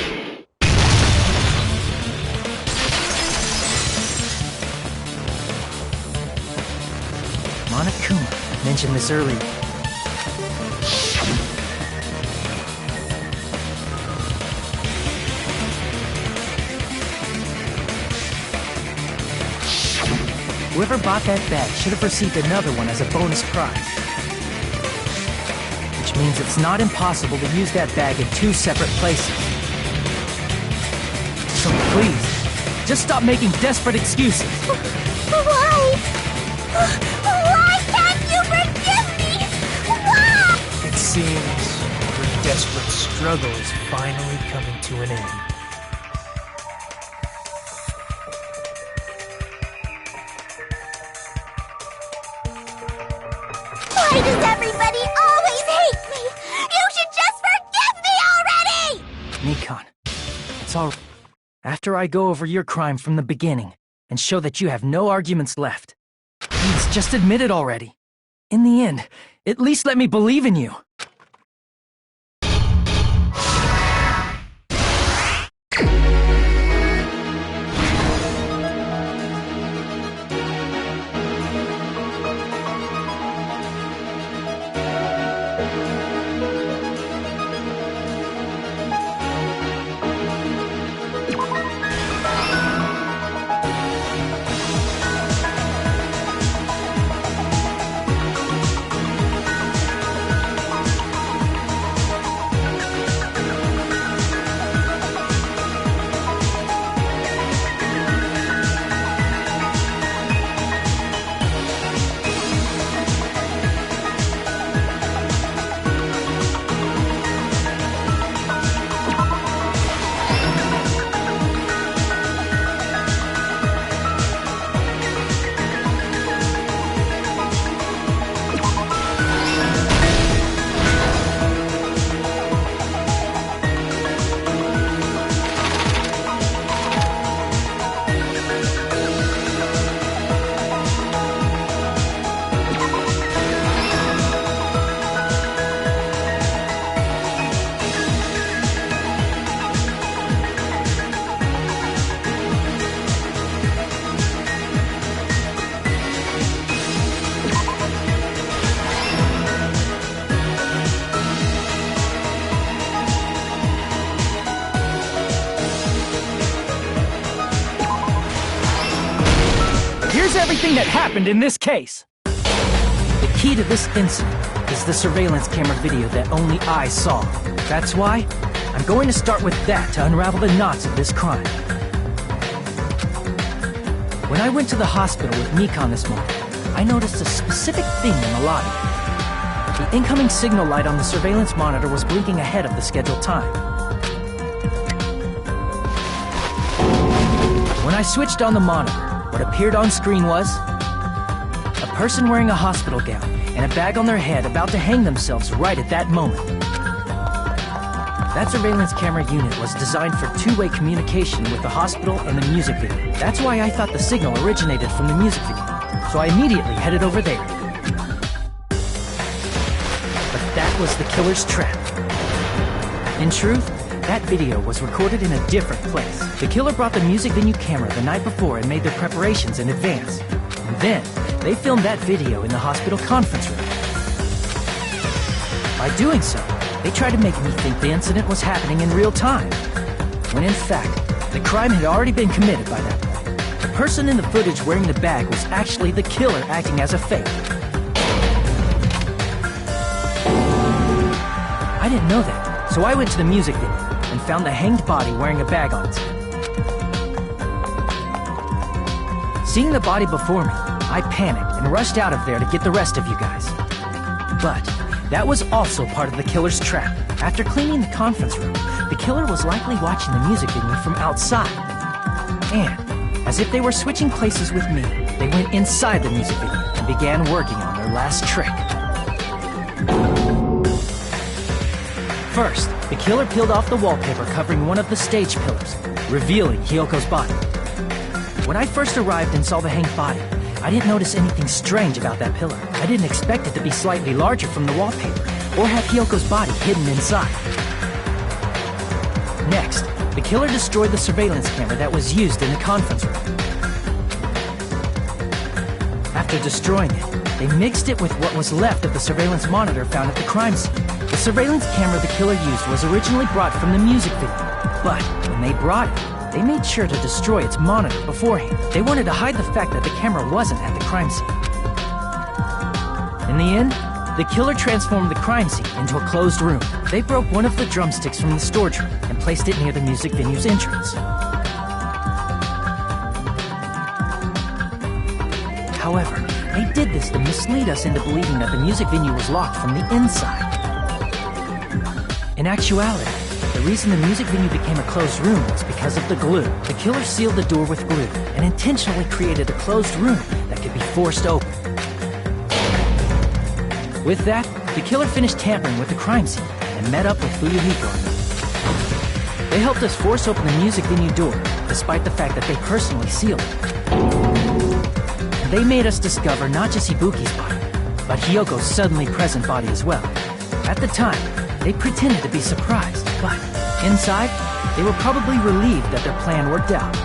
Monokuma mentioned this earlier. Whoever bought that bag should have received another one as a bonus prize. Which means it's not impossible to use that bag in two separate places. So please, just stop making desperate excuses. Why? Why can't you forgive me? Why? It seems your desperate struggle is finally coming to an end. Why does everybody always hate me? You should just forgive me already! Nikon, it's all right. After I go over your crime from the beginning and show that you have no arguments left, please just admit it already. In the end, at least let me believe in you. Here's everything that happened in this case. The key to this incident is the surveillance camera video that only I saw. That's why I'm going to start with that to unravel the knots of this crime. When I went to the hospital with Nikon this morning, I noticed a specific thing in the lobby. The incoming signal light on the surveillance monitor was blinking ahead of the scheduled time. When I switched on the monitor, what appeared on screen was a person wearing a hospital gown and a bag on their head about to hang themselves right at that moment. That surveillance camera unit was designed for two-way communication with the hospital and the music video. That's why I thought the signal originated from the music video, so I immediately headed over there. was the killer's trap. In truth, that video was recorded in a different place. The killer brought the music venue camera the night before and made their preparations in advance. And then, they filmed that video in the hospital conference room. By doing so, they tried to make me think the incident was happening in real time, when in fact, the crime had already been committed by that point. The person in the footage wearing the bag was actually the killer acting as a fake. I didn't know that, so I went to the music venue and found the hanged body wearing a bag on its head. Seeing the body before me, I panicked and rushed out of there to get the rest of you guys. But that was also part of the killer's trap. After cleaning the conference room, the killer was likely watching the music venue from outside. And, as if they were switching places with me, they went inside the music venue and began working on their last trick. First, the killer peeled off the wallpaper covering one of the stage pillars, revealing Hiyoko's body. When I first arrived and saw the hanged body, I didn't notice anything strange about that pillar. I didn't expect it to be slightly larger from the wallpaper, or have Hiyoko's body hidden inside. Next, the killer destroyed the surveillance camera that was used in the conference room. After destroying it, they mixed it with what was left of the surveillance monitor found at the crime scene. The surveillance camera the killer used was originally brought from the music video, but when they brought it, they made sure to destroy its monitor beforehand. They wanted to hide the fact that the camera wasn't at the crime scene. In the end, the killer transformed the crime scene into a closed room. They broke one of the drumsticks from the storage room and placed it near the music venue's entrance. However, they did this to mislead us into believing that the music venue was locked from the inside. In actuality, the reason the music venue became a closed room was because of the glue. The killer sealed the door with glue and intentionally created a closed room that could be forced open. With that, the killer finished tampering with the crime scene and met up with Fuyuhiko. They helped us force open the music venue door, despite the fact that they personally sealed it. They made us discover not just Ibuki's body, but Hiyoko's suddenly present body as well. At the time, they pretended to be surprised, but inside, they were probably relieved that their plan worked out.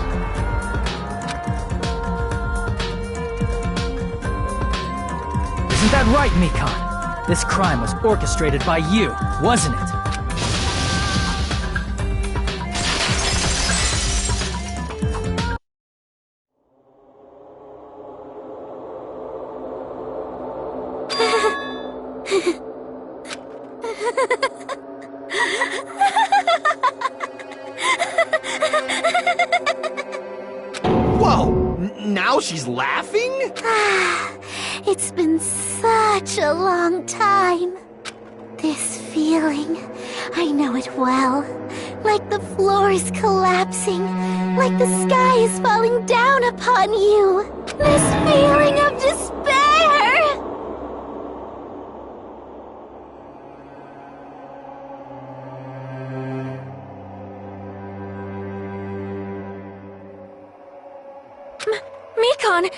Isn't that right, Mikan? This crime was orchestrated by you, wasn't it? Now she's laughing? It's been such a long time. This feeling, I know it well. Like the floor is collapsing, like the sky is falling down upon you. This feeling of despair! Mikan,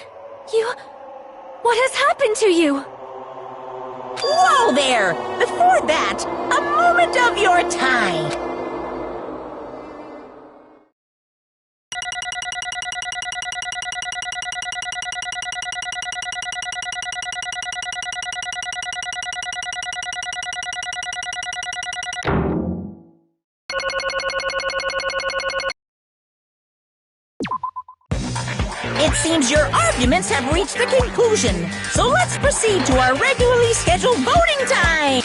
what has happened to you? Whoa there! Before that, a moment of your time! It seems your arguments have reached a conclusion, so let's proceed to our regularly scheduled voting time!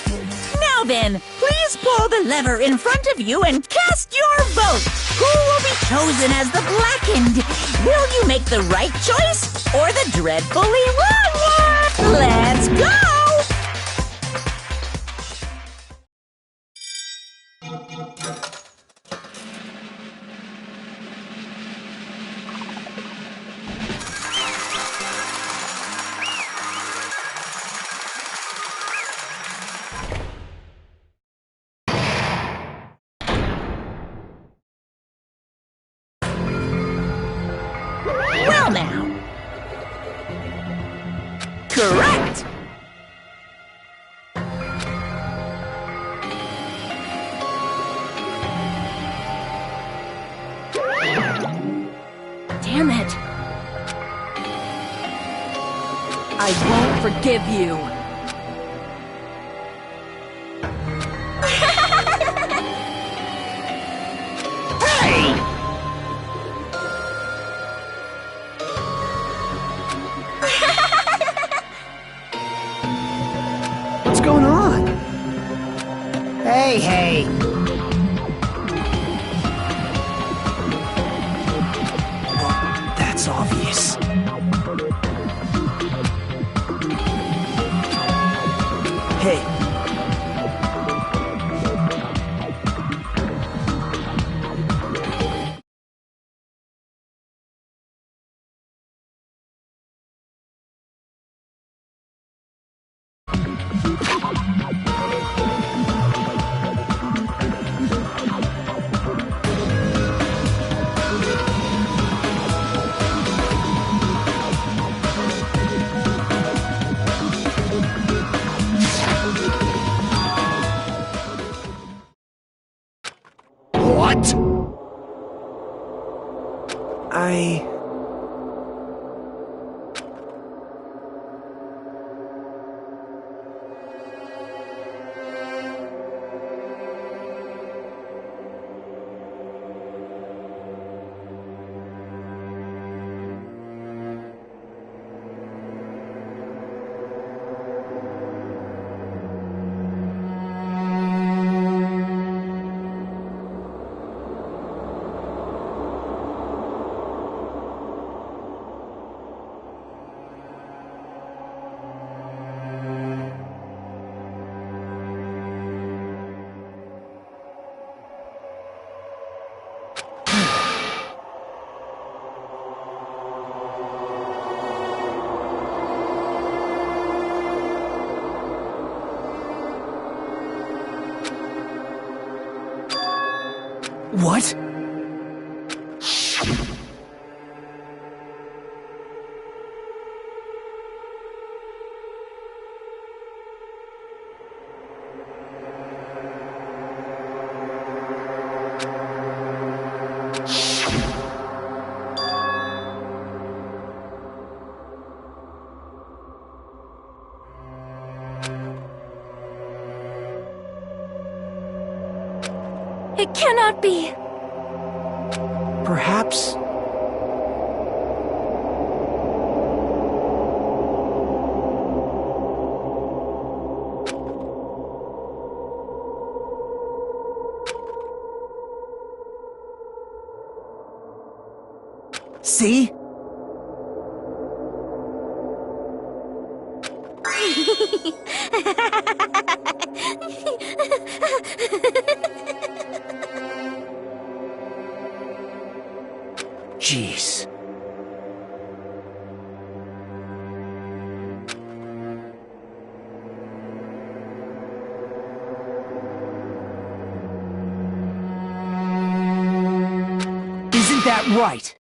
Now then, please pull the lever in front of you and cast your vote! Who will be chosen as the blackened? Will you make the right choice, or the dreadfully wrong one? Let's go! Well now. Correct! I won't forgive you. What's going on? Hey! That's obvious. Hey. What? What? It cannot be. Perhaps... See? Jeez. Isn't that right?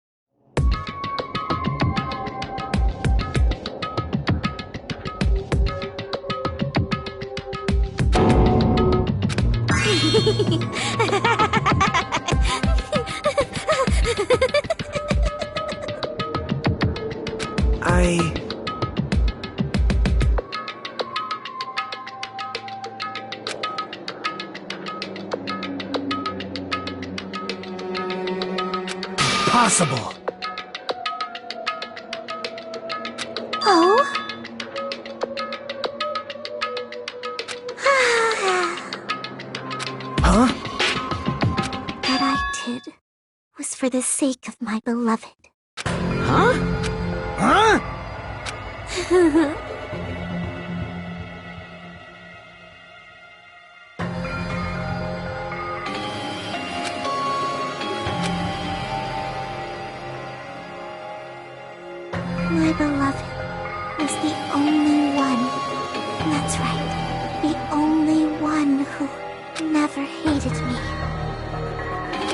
Possible. Oh? Huh? What I did was for the sake of my beloved. Huh? Huh? My beloved was the only one. That's right. The only one who never hated me.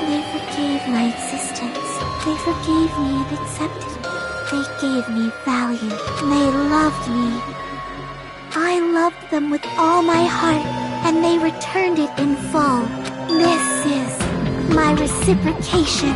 They forgave my existence. They forgave me and accepted me. They gave me value. They loved me. I loved them with all my heart, and they returned it in full. This is my reciprocation.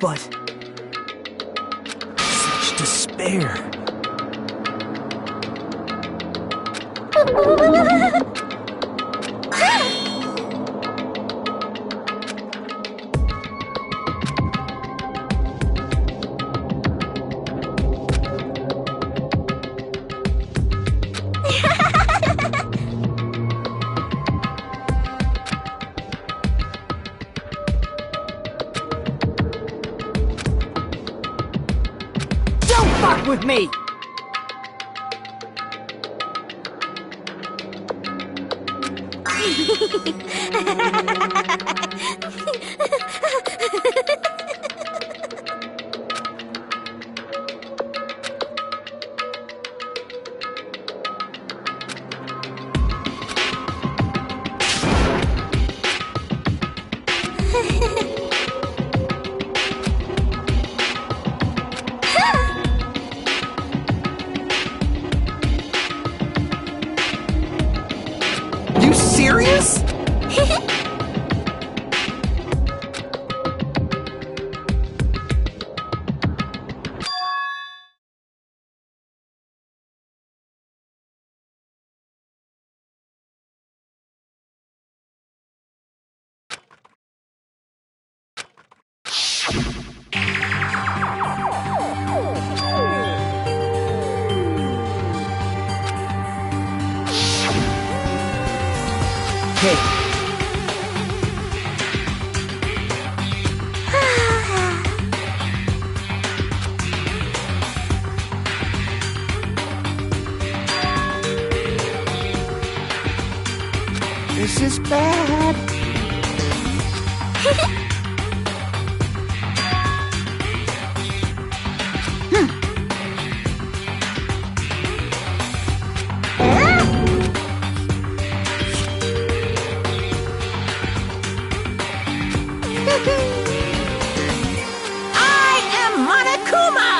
but such despair. Don't fuck with me! You serious? Hey. This is bad. I am Monokuma!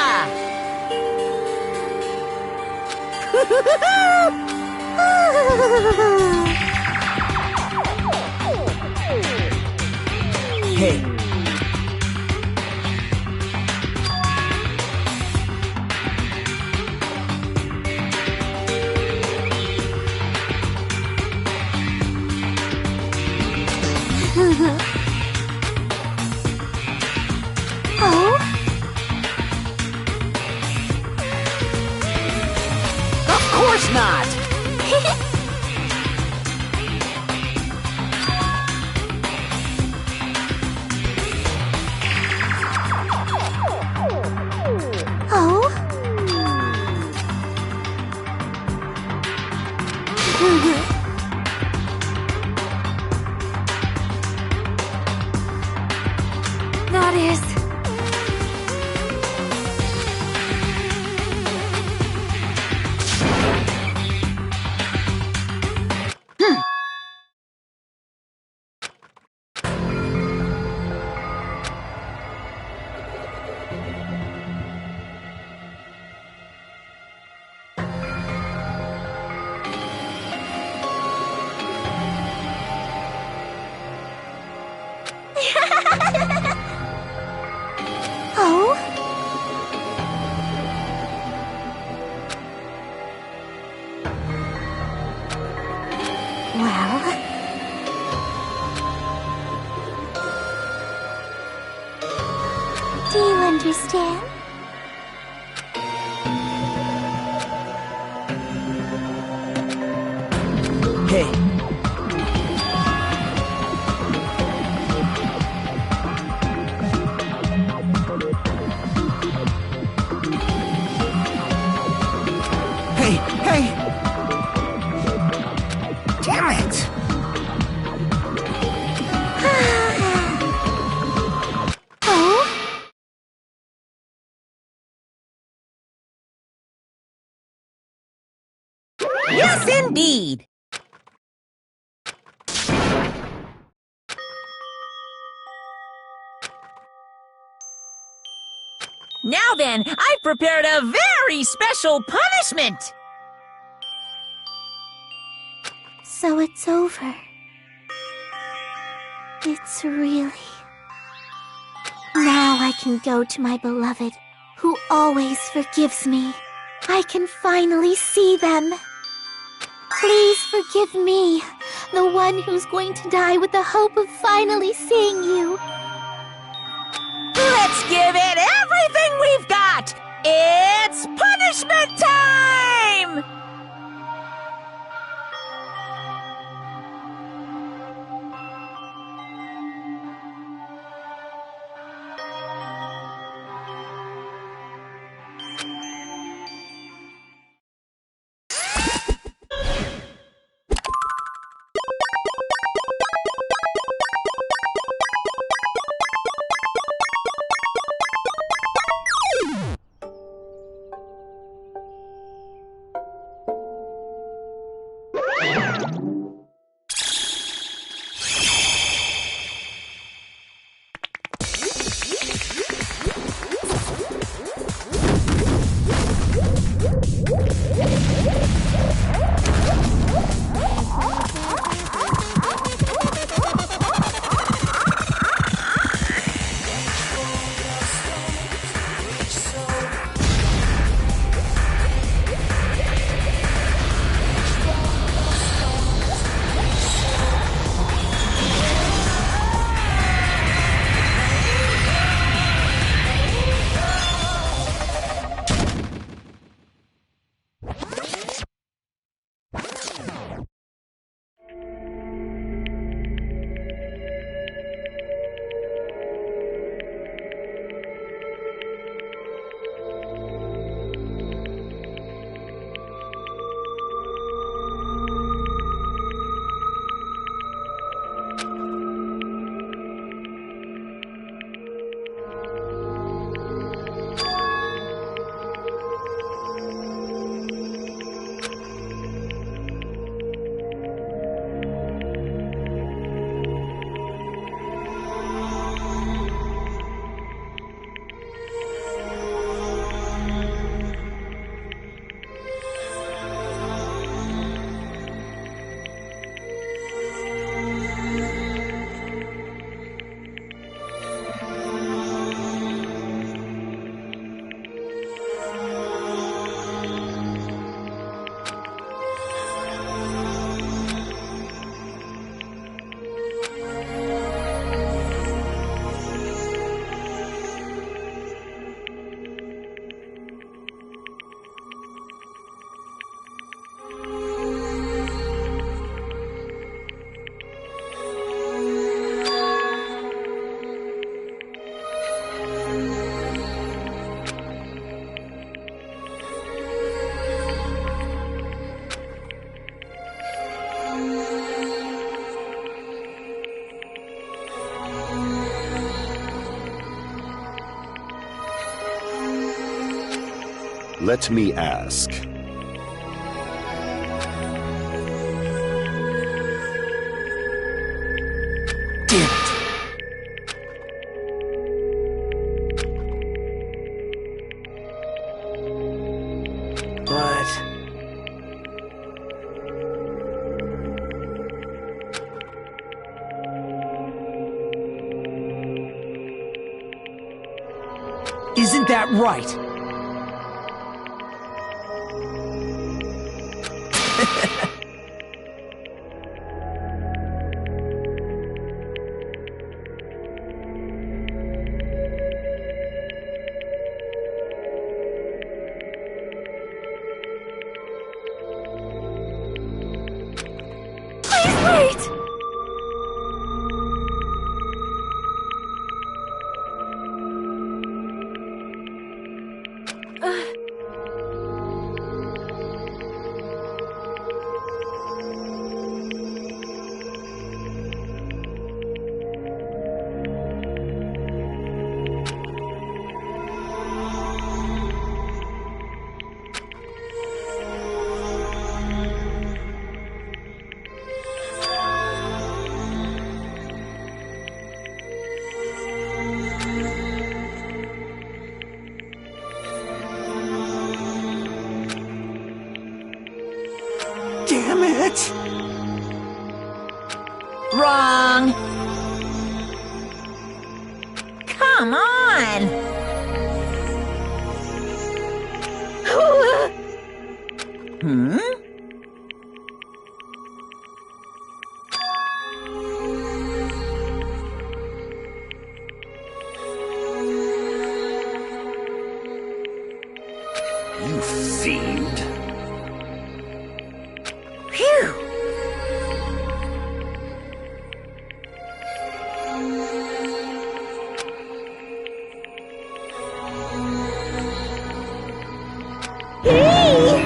Hey. Oh? Of course not! Oh? That is... Oh? Well... Do you understand? Hey. Hey, hey! Damn it! Oh? Yes, indeed! Now then, I've prepared a very special punishment! So it's over. It's really... Now I can go to my beloved, who always forgives me. I can finally see them. Please forgive me, the one who's going to die with the hope of finally seeing you. Let's give it everything we've got! It's punishment time! Let me ask. Damn it! But... isn't that right? Damn it! Wrong! Come on! You fiend. Phew! Hey!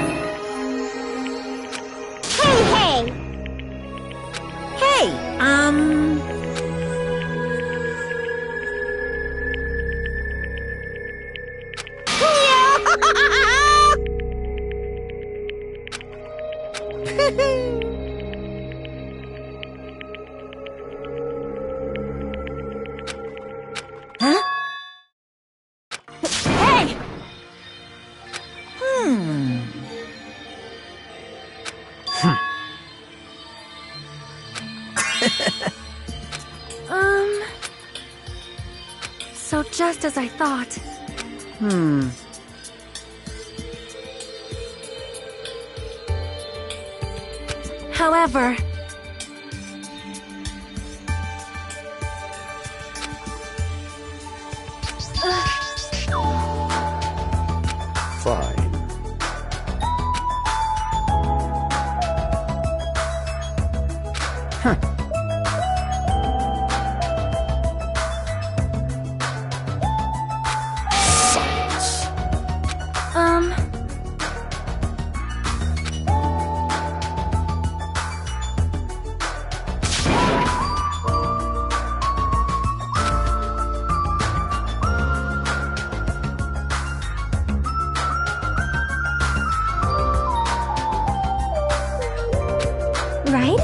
Huh? Hey! So just as I thought. However, Fine. Silence. Right?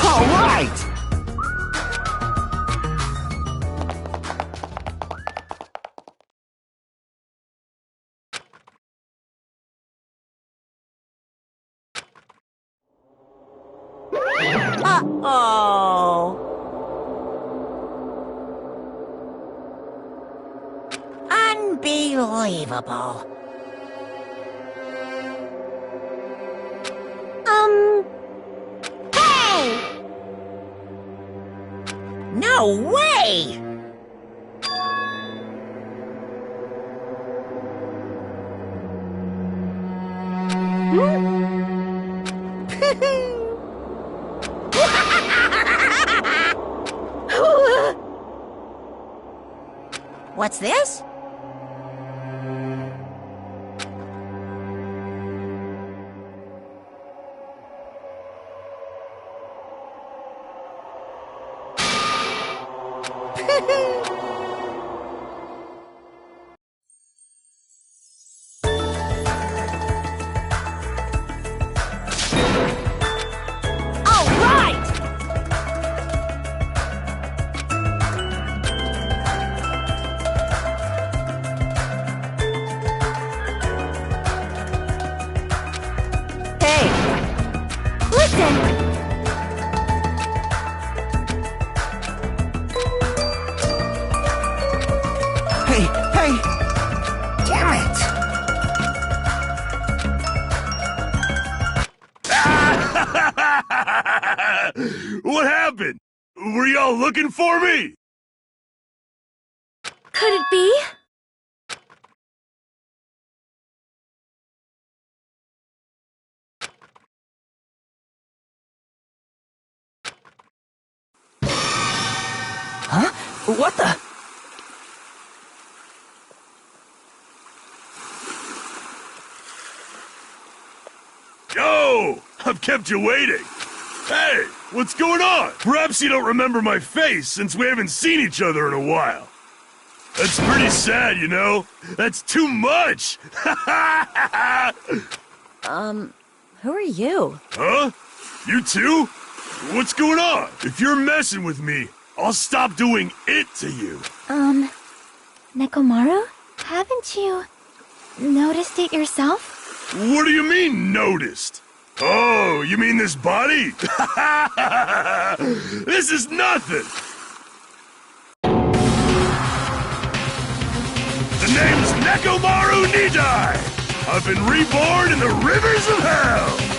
All right! Uh-oh. Unbelievable. Hey! No way! What's this? all right! Hey! Listen! Hey, hey! Damn it! What happened? Were y'all looking for me? Could it be? Huh? What the? Yo! I've kept you waiting. Hey, what's going on? Perhaps you don't remember my face since we haven't seen each other in a while. That's pretty sad, you know? That's too much! Who are you? Huh? You too? What's going on? If you're messing with me, I'll stop doing it to you. Nekomaru? Haven't you noticed it yourself? What do you mean, noticed? Oh, you mean this body? This is nothing! The name's Nekomaru Nidai! I've been reborn in the rivers of hell!